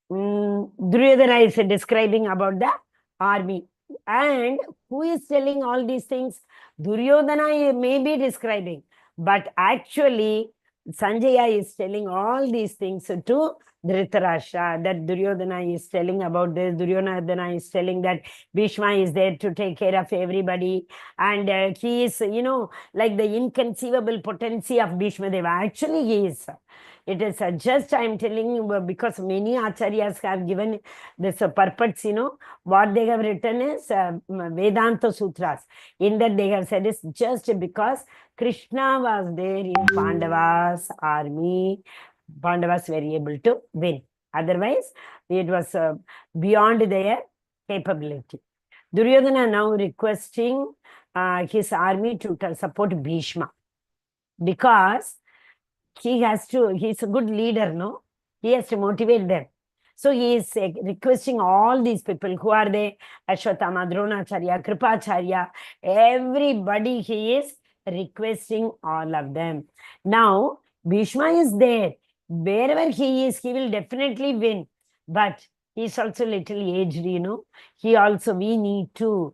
Duryodhana is describing about the army. And who is telling all these things? Duryodhana may be describing. But actually, Sanjaya is telling all these things to Dhritarashtra, that Duryodhana is telling about this. Duryodhana is telling that Bhishma is there to take care of everybody. And he is, like the inconceivable potency of Bhishma Deva. Actually, he is. It is just, I am telling you, because many acharyas have given this purpose, what they have written is Vedanta Sutras. In that they have said is just because Krishna was there in Pandavas' army, Pandavas were able to win. Otherwise, it was beyond their capability. Duryodhana now requesting his army to support Bhishma because he's a good leader, no? He has to motivate them. So he is requesting all these people. Who are they? Ashwatthama, Dronacharya, Kripacharya, everybody he is requesting all of them. Now, Bhishma is there. Wherever he is, he will definitely win. But he is also little aged, He also, we need to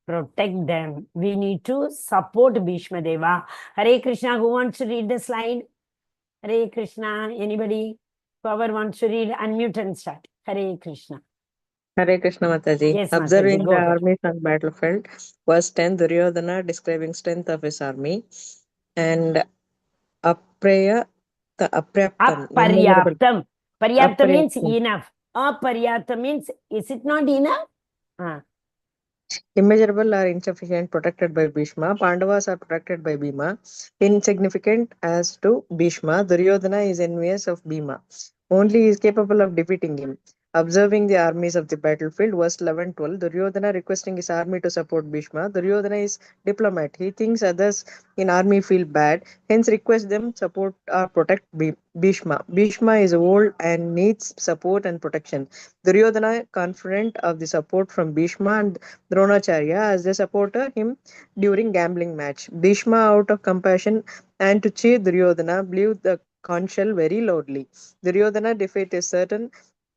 protect them. We need to support Bhishma Deva. Hare Krishna, who wants to read the slide? Hare Krishna, anybody? Whoever wants to read, unmute and start. Hare Krishna. Hare Krishna Mataji. Yes, Observing Mataji, the go ahead. armies on battlefield, verse 10, Duryodhana describing strength of his army, and Apreya, the Apraptam, immeasurable. Aparyaptam. Paryaptam means Apraptam. enough. Aparyaptam means, is it not enough? Immeasurable or insufficient, protected by Bhishma. Pandavas are protected by Bhima. Insignificant as to Bhishma, Duryodhana is envious of Bhima. Only he is capable of defeating him. Observing the armies of the battlefield, verse 11-12, Duryodhana requesting his army to support Bhishma. Duryodhana is diplomat. He thinks others in army feel bad, hence request them support or protect Bhishma. Bhishma is old and needs support and protection. Duryodhana confident of the support from Bhishma and Dronacharya as they supported him during gambling match. Bhishma, out of compassion and to cheer Duryodhana, blew the conch shell very loudly. Duryodhana defeat is certain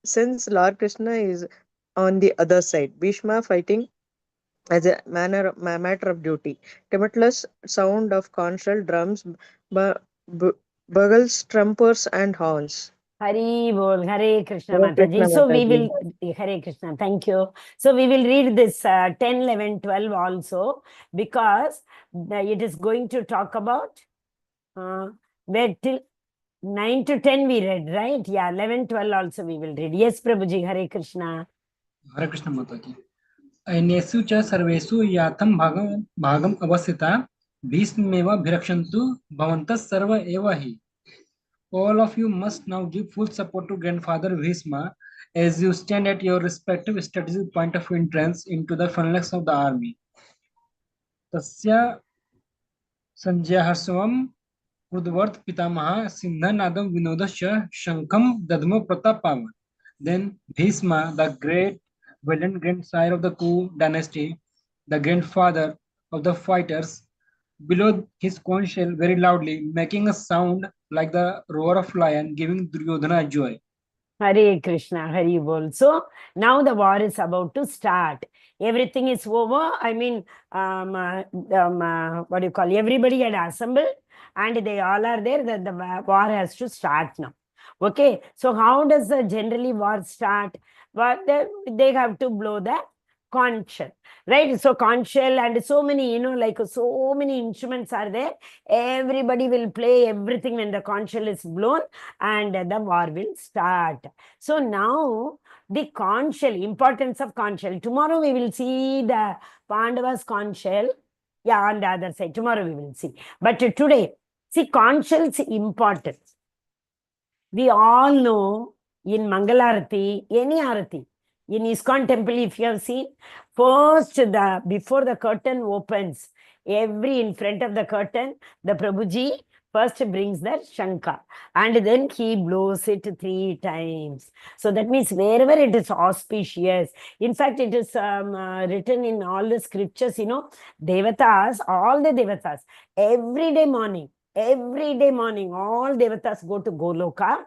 since Lord Krishna is on the other side. Bhishma fighting as a matter of duty. Tumultuous sound of conch shell, drums, bugles, trumpets, and horns. Hari Bol, Hare Krishna Hare Mataji. Krishna So we Mataji. will, Hare Krishna, thank you. So we will read this 10, 11, 12 also, because it is going to talk about where till 9 to 10 we read, right? Yeah, 11, 12 also we will read. Yes, Prabhuji, Hare Krishna. हरे कृष्ण माता जी। अनेषु च सर्वेषु याथं भागम अवस्थिता भीष्मेवाभिरक्षन्तु भवन्तः सर्व एव हि। All of you must now give full support to Grandfather Bhishma as you stand at your respective strategic point of entrance into the phalanx of the army. तस्य संज्ञाहर्षवम् उद्वर्त पितामहः सिंहनादं विनोदस्य शंखं दद्मो प्रतापावन्. Then Bhishma, the great valiant grandsire of the Kuru dynasty, the grandfather of the fighters, blew his conch shell very loudly, making a sound like the roar of lion, giving Duryodhana joy. Hare Krishna, Hari Bol. So now the war is about to start. Everything is over. I mean, what do you call? Everybody had assembled and they all are there. That the war has to start now. Okay. So how does the generally war start? But they have to blow the conch shell, right? So conch shell and so many, like so many instruments are there. Everybody will play everything when the conch shell is blown and the war will start. So now the conch shell, importance of conch shell. Tomorrow we will see the Pandavas conch shell. Yeah, on the other side. Tomorrow we will see. But today, see conch shell's importance. We all know in Mangalarati, any Arati, in ISKCON temple, if you have seen, first before the curtain opens, in front of the curtain, the Prabhuji first brings the Shankha and then he blows it 3 times. So that means wherever it is auspicious, in fact, it is written in all the scriptures, Devatas, all the Devatas, every day morning, all Devatas go to Goloka.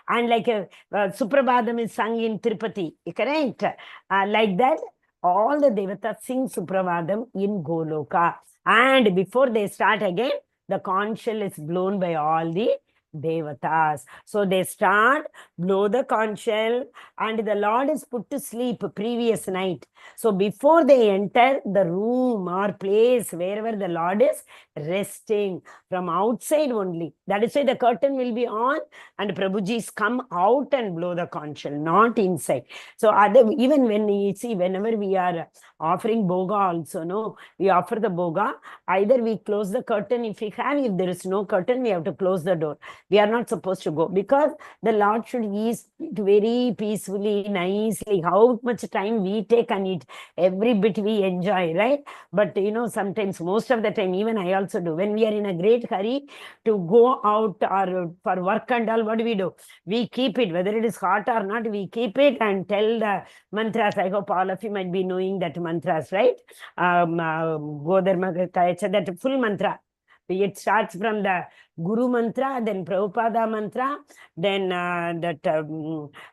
And like Suprabhadam is sung in Tirupati, correct? Like that, all the Devatas sing Suprabhadam in Goloka. And before they start again, the conch shell is blown by all the Devatas. So they start, blow the conch shell, and the Lord is put to sleep previous night. So before they enter the room or place wherever the Lord is resting, from outside only. That is why the curtain will be on and Prabhujis come out and blow the conch shell, not inside. So even when you see, whenever we are offering boga also, no, we offer the boga, either we close the curtain if there is no curtain, we have to close the door. We are not supposed to go because the Lord should eat very peacefully, nicely. How much time we take and eat, every bit we enjoy, right? But sometimes, most of the time, even I also do. When we are in a great hurry to go out or for work and all, what do? We keep it, whether it is hot or not, we keep it and tell the mantras. I hope all of you might be knowing that mantras, right? Godharma, that full mantra. It starts from the Guru mantra, then Prabhupada mantra, then that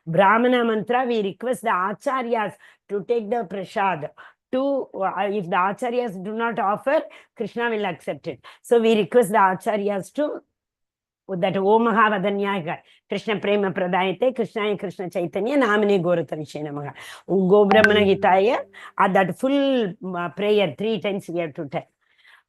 Brahmana mantra. We request the Acharyas to take the prasad. If the Acharyas do not offer, Krishna will accept it. So we request the Acharyas to that Om Mahavadanyaya Krishna Prema Pradayate Krishnaya Krishna Chaitanya Namane Goratarishi Namaha Go Brahmana Hitaya. That full prayer 3 times we have to tell.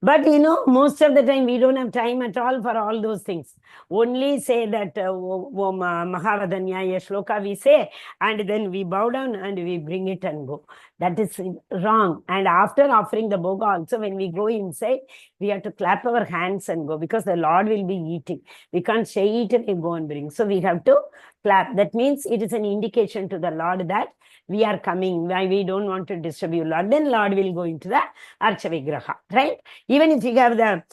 But most of the time we don't have time at all for all those things. Only say that Om Mahavadanyaya Shloka we say, and then we bow down and we bring it and go. That is wrong. And after offering the boga also, when we go inside, we have to clap our hands and go, because the Lord will be eating. We can't say eat and go and bring. So we have to clap. That means it is an indication to the Lord that we are coming. We don't want to disturb you, Lord. Then Lord will go into the Archa Vigraha, right? Even if you have the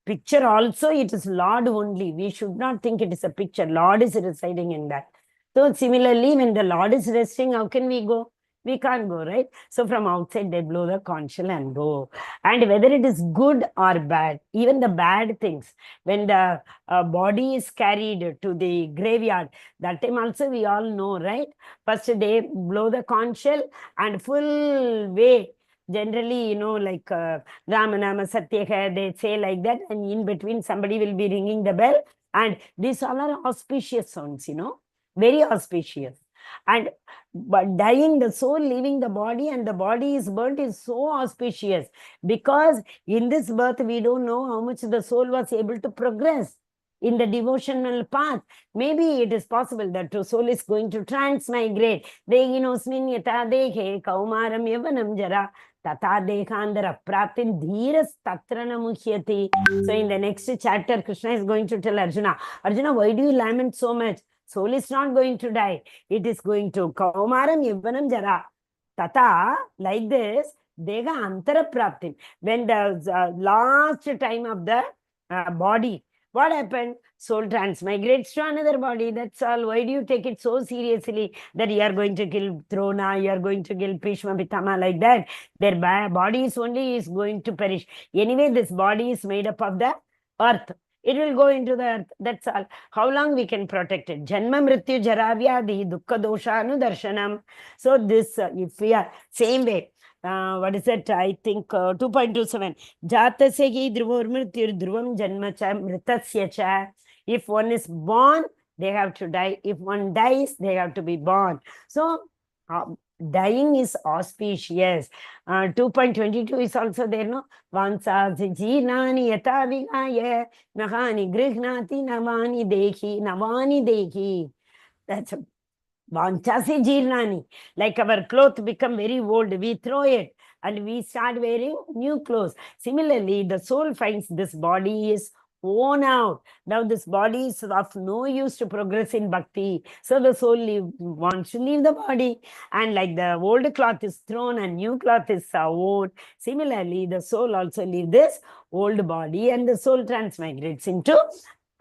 picture also, it is Lord only. We should not think it is a picture. Lord is residing in that. So similarly, when the Lord is resting, how can we go? We can't go, right? So from outside, they blow the conch shell and go. And whether it is good or bad, even the bad things, when the body is carried to the graveyard, that time also we all know, right? First they blow the conch shell and full way. Generally, like Ramanama Satyaka, they say like that, and in between somebody will be ringing the bell, and these all are auspicious sounds, very auspicious. And but dying, the soul leaving the body and the body is burnt is so auspicious, because in this birth we don't know how much the soul was able to progress in the devotional path. Maybe it is possible that the soul is going to transmigrate. Dehinosmin yata dekhe kaumaram yavanam jara tata dekhandara praptin dhiras tatrana muhyati. So in the next chapter, Krishna is going to tell Arjuna, Arjuna, why do you lament so much? Soul is not going to die. It is going to kaumaram yavanam jara. Tata, like this, dega antara praptin. When the last time of the body, what happened? Soul transmigrates to another body. That's all. Why do you take it so seriously that you are going to kill Drona, you are going to kill Bhishma Pitama like that? Their body is only is going to perish. Anyway, this body is made up of the earth. It will go into the earth. That's all. How long we can protect it? Janma mrityu jaravyadi dukkha doshanu darshanam. So this, if we are same way, what is it? I think 2.27. Jatasya hi dhruvar mrityur dhruvam janma cha mritasya cha. If one is born, they have to die. If one dies, they have to be born. So dying is auspicious. 2.22 is also there, no? Vansasi jirnani yata vigaya nahani grihnati navani dekhi. That's a Vanchasi jirnani. Like our clothes become very old, we throw it and we start wearing new clothes. Similarly, the soul finds this body is worn out. Now this body is of no use to progress in bhakti. So the soul wants to leave the body. And like the old cloth is thrown and new cloth is worn. Similarly, the soul also leaves this old body and the soul transmigrates into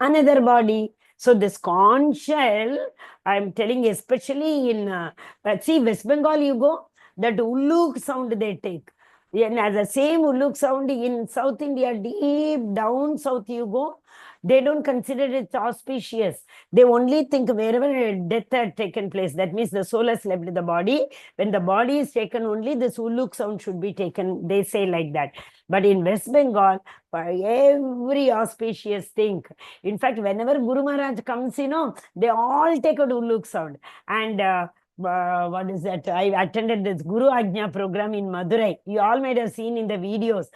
another body. So this conch shell, I'm telling, especially in, see, West Bengal you go, that ulluk sound they take. And as the same ulluk sound in South India, deep down south you go, they don't consider it auspicious. They only think wherever a death had taken place, that means the soul has left the body. When the body is taken, only this ulluk sound should be taken. They say like that. But in West Bengal, for every auspicious thing, in fact, whenever Guru Maharaj comes, they all take a ulluk sound. And what is that? I attended this Guru Ajna program in Madurai. You all might have seen in the videos.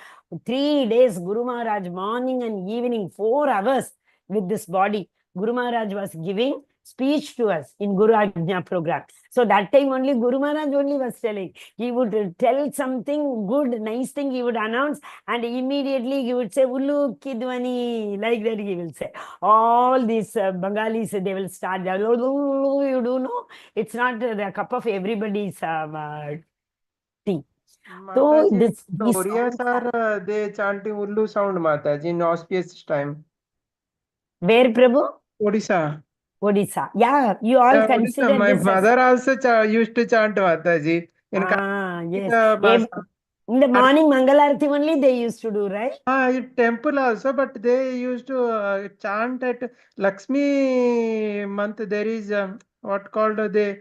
3 days, Guru Maharaj, morning and evening, 4 hours with this body. Guru Maharaj was giving speech to us in Guru Ajna program. So that time only Guru Maharaj only was telling. He would tell something good, nice thing he would announce, and immediately he would say, Ullu Kidwani, like that he will say. All these Bengalis, they will start, you do know, it's not the cup of everybody's tea. So Mataji, this the these Oriyas songs are, are they chanting Ullu sound, Mataji, in auspicious time. where Prabhu? Odisha. Odisha. Yeah, you all Odisha. consider My this as, mother also used to chant Mataji in yes. Karnataka Bhasha. In the morning Mangalarati only they used to do, right? In temple also, but they used to chant at Lakshmi month. There is what called the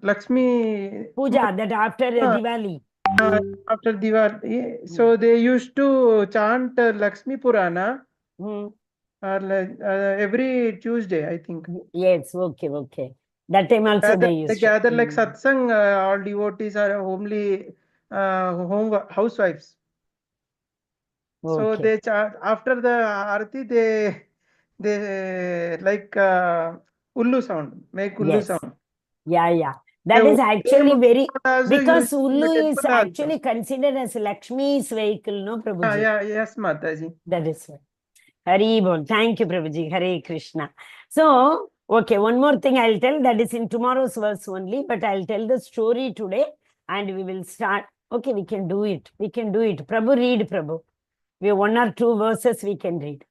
Lakshmi Puja, that after uh, Diwali. after Diwali. So they used to chant Lakshmi Purana Hmm. every Tuesday, I think. Yes, okay. That time also they They used to. gather like satsang. All devotees are homely housewives. So Okay. they chant after the arati. They like ullu sound, make ullu Yes. sound. Yeah. That So is they actually must very, also because used in the Ullu is temple also. actually considered as Lakshmi's vehicle, no, Prabhuji? Yes, Mataji. That is right. Hari Bol. Thank you, Prabhuji. Hare Krishna. So, okay, one more thing I'll tell, that is in tomorrow's verse only, but I'll tell the story today and we will start. Okay, we can do it. Prabhu, read, Prabhu. We have 1 or 2 verses we can read.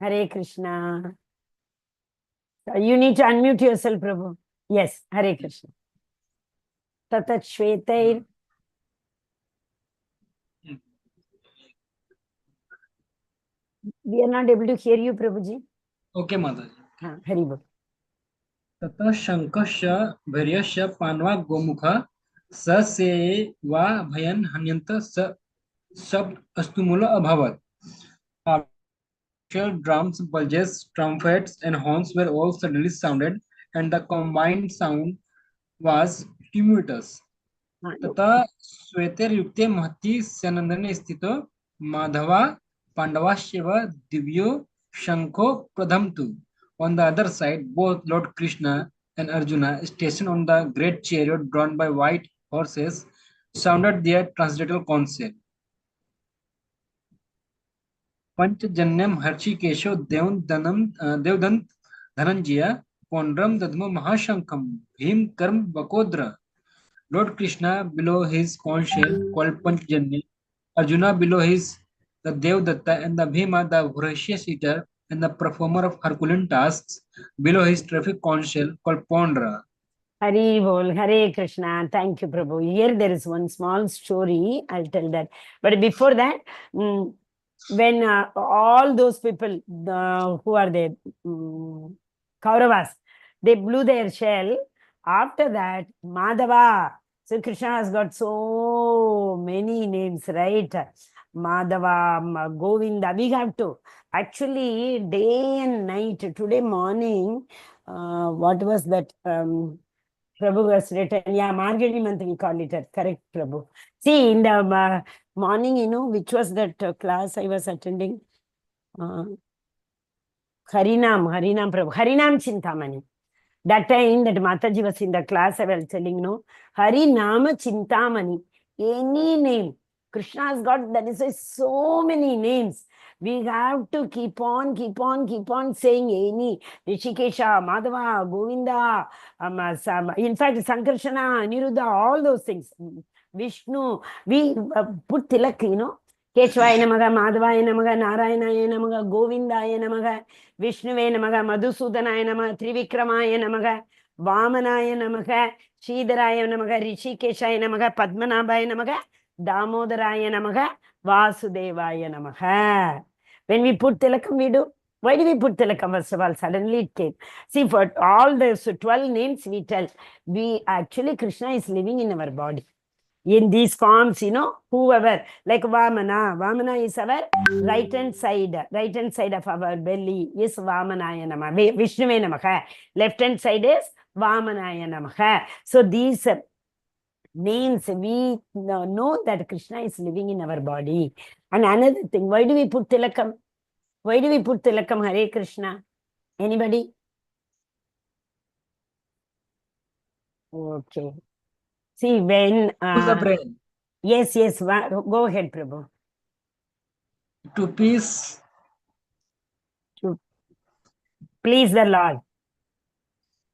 Hare Krishna. You need to unmute yourself, Prabhu. Yes, Hare Krishna. Tatat Shvetair. We are not able to hear you, Prabhuji. Okay, Mataji. Hari Bol. ततः शङ्खस्य भैर्यस्य पाण्डवा गोमुखः स सेवा भयन् हन्यन्त स शब्द अस्तुमूल अभवत्. drums, bulges, trumpets, and horns were all suddenly sounded, and the combined sound was tumultuous. तथा श्वेतयुक्ते महती स्यनंदने स्थितो Madhava पांडवाश्चैव दिव्यो शंखो प्रथमतु. On the other side, both Lord Krishna and Arjuna, stationed on the great chariot drawn by white horses, sounded their transcendental counsel. पंचजन्यम हर्षिकेशो देवदंत Dhananjay पौंड्रम दद्मो महाशंखम Bhim कर्म बकोद्र. Lord Krishna below his conch shell called Panchjanya, Arjuna below his the Devdatta, and the Bhima the voracious eater and the performer of Herculean tasks below his terrific conch shell called Pondra. Hari Bol, Hare Krishna. Thank you, Prabhu. Here there is one small story. I'll tell that. But before that, when all those people, who are they? Kauravas, they blew their shell. After that, Madhava. So Krishna has got so many names, right? Madhava, Govinda. We have to. Actually, day and night, today morning, what was that? Prabhu was written, yeah, Margari month we call it, correct, Prabhu. See, in the morning, which was that class I was attending? Harinam, Prabhu, Harinam Chintamani. That time that Mataji was in the class, I was telling, Harinama Chintamani. Any name. Krishna has got, that is why so many names. We have to keep on saying any. Rishikesha, Madhava, Govinda, in fact, Sankarsana, Niruddha, all those things. Vishnu, we put tilak, Keshvaya Namaga, Madhavaya Namaga, Narayana Namaga, Govinda Namaga, Vishnuve Namaga, Madhusudanaya Namaga, Trivikramaya Namaga, Vamanaya Namaga, Shridaraya Namaga, Rishikeshaya Namaga, Padmanabhaya Namaga, Damodaraya Namaga, Vasudevaya Namaha. When we put tilakam, we do. Why do we put tilakam? First of all, suddenly it came. See, for all those 12 names we tell, we actually, Krishna is living in our body. In these forms, whoever, like Vamana. Vamana is our right hand side of our belly is Vamanaya Namaha. Vishnuve Namaha. Left hand side is Vamanaya Namaha. So these names, we know that Krishna is living in our body. And another thing, why do we put tilakam? Why do we put tilakam? Hare Krishna. Anybody? Okay. See, when... Use the brain. Yes, go ahead, Prabhu. To peace. To please the Lord.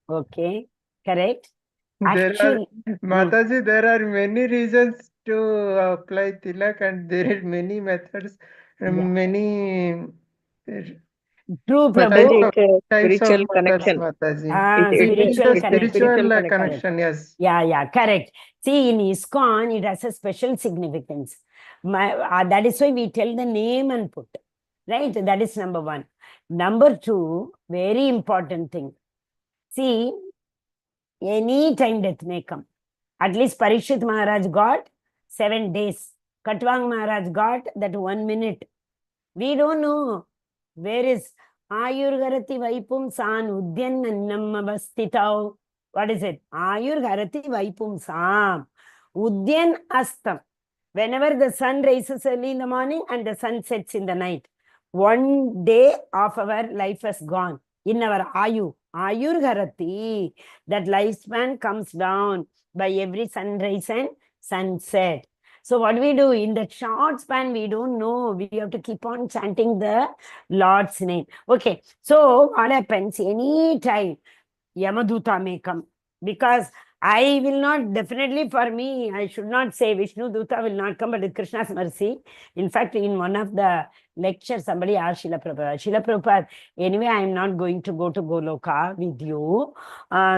Okay, correct. Actually, Mataji, there are many reasons to apply tilak, and there are many methods, many true, Mataji, Prabhu. it's a types spiritual of methods, connection. Mataji. Spiritual It's a connection. spiritual connection, yes. Yeah, correct. See, in ISKCON, it has a special significance. That is why we tell the name and put. Right? That is number one. Number two, very important thing. See, any time death may come. At least Parikshit Maharaj got 7 days. Katwang Maharaj got that 1 minute. We don't know. Where is Ayurgarati Vaipum San Udyan Annam Avastitau? What is it? Ayurgarati Vaipum Sam. Udyan Astam. Whenever the sun rises early in the morning and the sun sets in the night, 1 day of our life has gone. In our Ayurgarati, that lifespan comes down by every sunrise and sunset. So what do we do? In that short span, we don't know. We have to keep on chanting the Lord's name. Okay, so what happens? Any time Yamaduta may come, because I will not, definitely for me, I should not say Vishnu Duta will not come, but with Krishna's mercy. In fact, in one of the lectures, somebody asked Srila Prabhupada, anyway, I am not going to go to Goloka with you.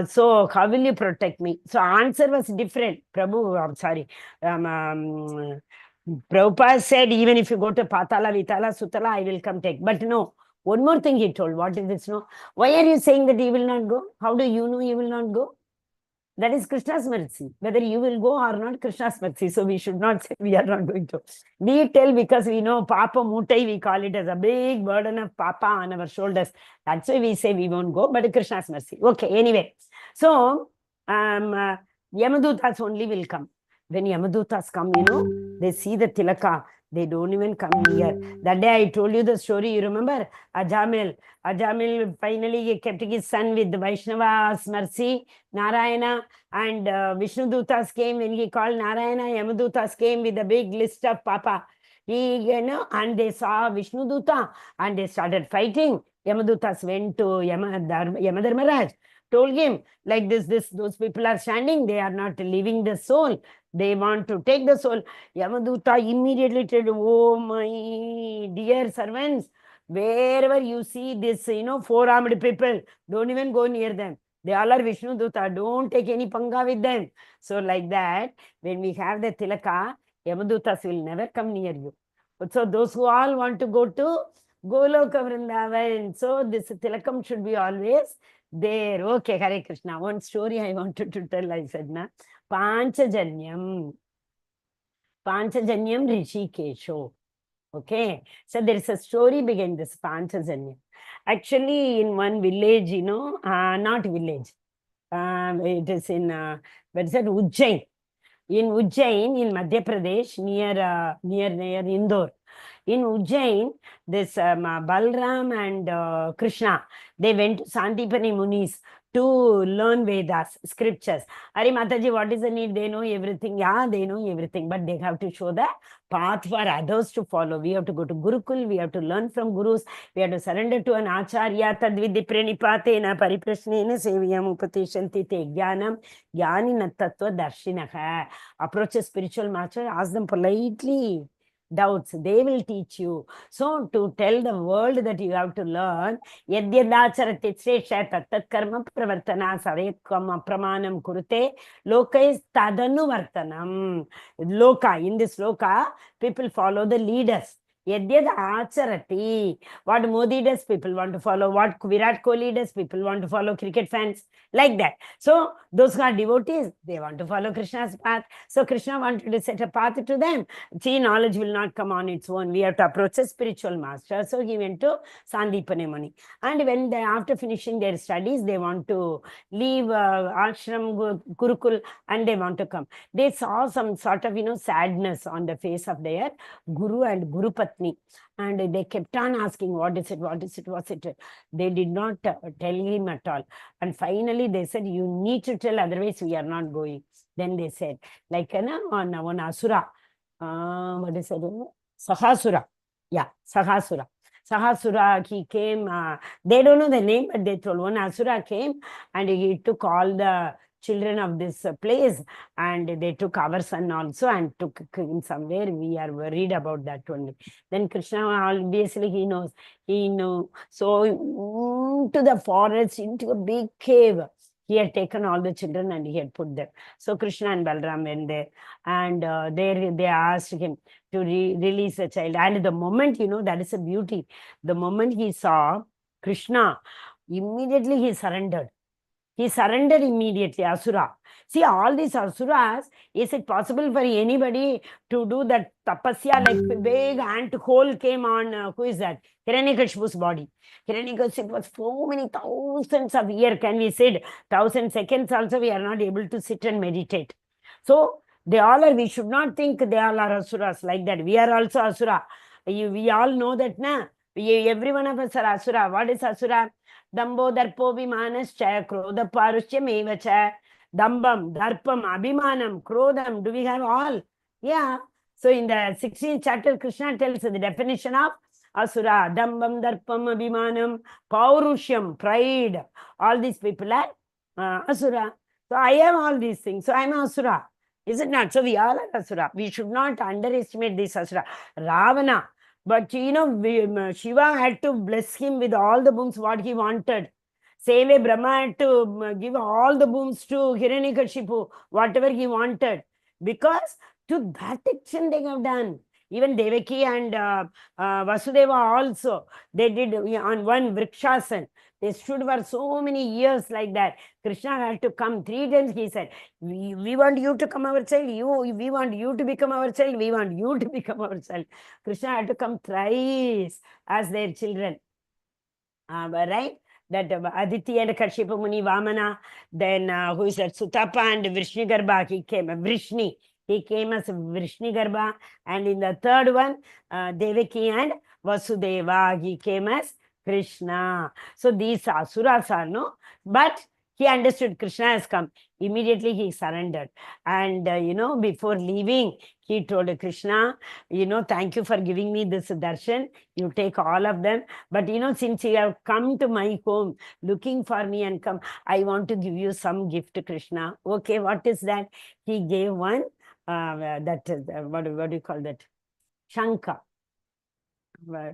So how will you protect me? So answer was different. Prabhupada said, even if you go to Patala, Vitala, Sutala, I will come take. But no, one more thing he told. What is this? No, why are you saying that you will not go? How do you know you will not go? That is Krishna's mercy. Whether you will go or not, Krishna's mercy. So we should not say we are not going to. We tell because we know Papa Mutai, we call it as a big burden of Papa on our shoulders. That's why we say we won't go, but Krishna's mercy. Okay, anyway. So, Yamadutas only will come. When Yamadutas come, they see the Tilaka. They don't even come near. That day I told you the story, you remember? Ajamil finally kept his son with Vaishnava's mercy, Narayana, and Vishnu Dutas came. When he called Narayana, Yamadutas came with a big list of Papa. And they saw Vishnu Duta and they started fighting. Yamadutas went to Yamadharmaraj, told him, like those people are standing, they are not leaving the soul. They want to take the soul. Yamaduta immediately told, oh my dear servants, wherever you see this, four-armed people, don't even go near them. They all are Vishnu Duta. Don't take any panga with them. So like that, when we have the Tilaka, Yamadutas will never come near you. So those who all want to go to Goloka Vrindavan, so this Tilakam should be always there. Okay, Hare Krishna. One story I wanted to tell, I said, Panchajanyam Rishikesho. Okay, so there is a story behind this Panchajanyam. Actually, in one village, not village, it is in, where is it, Ujjain. In Ujjain, in Madhya Pradesh, near Indore. In Ujjain, this Balram and Krishna, they went to Sandipani Munis to learn Vedas, scriptures. Ari Mataji, what is the need? They know everything. Yeah, they know everything, but they have to show the path for others to follow. We have to go to Gurukul, we have to learn from gurus, we have to surrender to an acharya. Tadvidhi pranipatena pariprashnena seviyam upateshanti te jnanam jnanina tattva darshinaha. Approach a spiritual master, ask them politely doubts, they will teach you. So to tell the world that you have to learn, yadyadacharati sresha tattat karma pravartana savekam pramanam kurute lokais tadanu vartanam. Loka, in this loka, people follow the leaders. Yadyad acharati. What Modi does, people want to follow. What Virat Kohli does, people want to follow. Cricket fans, like that. So those who are devotees, they want to follow Krishna's path. So Krishna wanted to set a path to them. See, knowledge will not come on its own. We have to approach a spiritual master. So he went to Sandipani Muni. And when they, after finishing their studies, they want to leave ashram, Gurukul, and they want to come. They saw some sort of, sadness on the face of their Guru and Guru Patni. And they kept on asking, what is it, what's it? They did not tell him at all. And finally they said, you need to tell, otherwise we are not going. Then they said, like one Asura, what is it? Sahasura. Yeah, Sahasura. Sahasura, he came, they don't know the name, but they told one Asura came and he took all the children of this place, and they took our son also and took him somewhere. We are worried about that only. Then Krishna, obviously he knows. So into the forest, into a big cave, he had taken all the children and he had put them. So Krishna and Balram went there, and there they asked him to release the child. And the moment, that is a beauty. The moment he saw Krishna, immediately he surrendered. He surrendered immediately, Asura. See, all these Asuras, is it possible for anybody to do that tapasya, like big ant hole came on, who is that? Hiranyakashipu's body. Hiranyakashipu was so many thousands of years, can we sit? 1,000 seconds also we are not able to sit and meditate. So, they all are, we should not think they all are Asuras like that. We are also Asura. We all know that, na? Every one of us are Asura. What is Asura? Dambo, Darpo, Vimanascha, Krodha, Parushya, Mevacha, Dambam, Darpam, Abhimanam, Krodham. Do we have all? Yeah. So in the 16th chapter, Krishna tells the definition of Asura. Dambam, Darpam, Abhimanam, Paurushyam, pride. All these people are Asura. So I have all these things. So I am Asura. Is it not? So we all are Asura. We should not underestimate this Asura. Ravana. But Shiva had to bless him with all the boons what he wanted. Same way Brahma had to give all the boons to Hiranyakashipu, whatever he wanted. Because to that extent they have done. Even Devaki and Vasudeva also, they did on one Vrikshasan. They stood for so many years like that. Krishna had to come 3 times. He said, we want you to come our child. We want you to become our child. We want you to become our child. Krishna had to come thrice as their children. Right? That Aditi and Kashyapa Muni, Vamana, then who is that? Sutapa and Vishnugarbha, he came, Vrishni. He came as Vishnugarbha. And in the third one, Devaki and Vasudeva, he came as Krishna. So these asuras are, no? But he understood Krishna has come. Immediately he surrendered. And, before leaving, he told Krishna, thank you for giving me this darshan. You take all of them. But, since you have come to my home looking for me and come, I want to give you some gift, Krishna. Okay, what is that? He gave one, what do you call that? Shanka.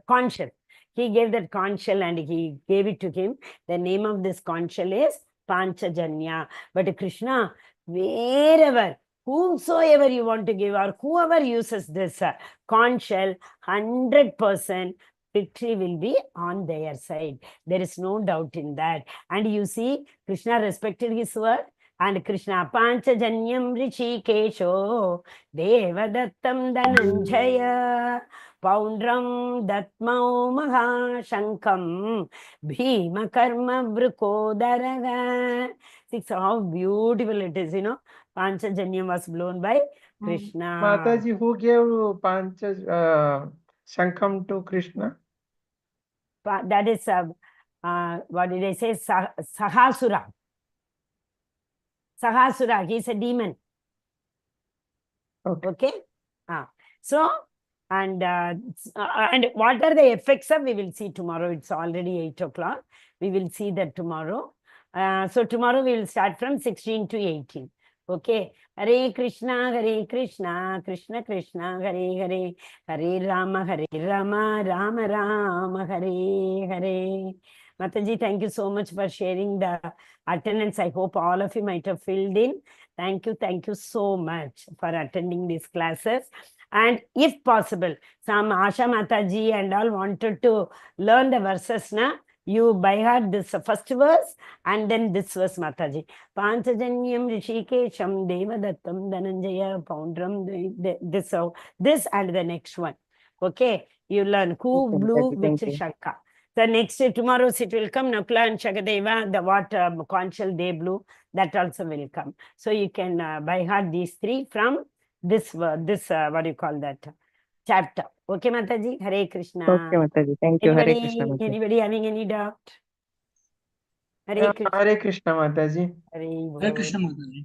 Conch shell. He gave that conch shell and he gave it to him. The name of this conch shell is Panchajanya. But Krishna, wherever, whomsoever you want to give or whoever uses this conch shell, 100% victory will be on their side. There is no doubt in that. And you see, Krishna respected his word. And Krishna, Panchajanyam Rishikesho, Devadattam Dhananjaya, Poundram Datmau Mahashankam, Bhima Karma Vrukodaraga. See how beautiful it is, Panchajanyam was blown by Krishna. Mataji, who gave Shankam to Krishna? That is, what did I say? Sahasura. Sahasura, he is a demon. Okay? So, and what are the effects of, we will see tomorrow. It's already 8 o'clock. We will see that tomorrow. So tomorrow we will start from 16 to 18. Okay? Hare Krishna, Krishna Krishna, Hare Hare, Hare Rama, Rama Rama, Hare Hare. Mataji, thank you so much for sharing the attendance. I hope all of you might have filled in. Thank you so much for attending these classes. And if possible, some Asha Mataji and all wanted to learn the verses, you by heart this first verse and then this verse, Mataji. Panchajanyam Rishikesham Devadattam Dhananjaya Poundram, this and the next one. Okay, you learn who blew which Shaka. The next day, tomorrow's it will come, Nakula and Shagadeva, the what conch shell they blew, that also will come. So you can by heart these 3 from this, what do you call that, chapter. Okay, Mataji? Hare Krishna. Okay, Mataji. Thank you. Hare Krishna, Mataji. Anybody having any doubt? Hare Krishna. Hare Krishna, Mataji. Hare Krishna Mataji.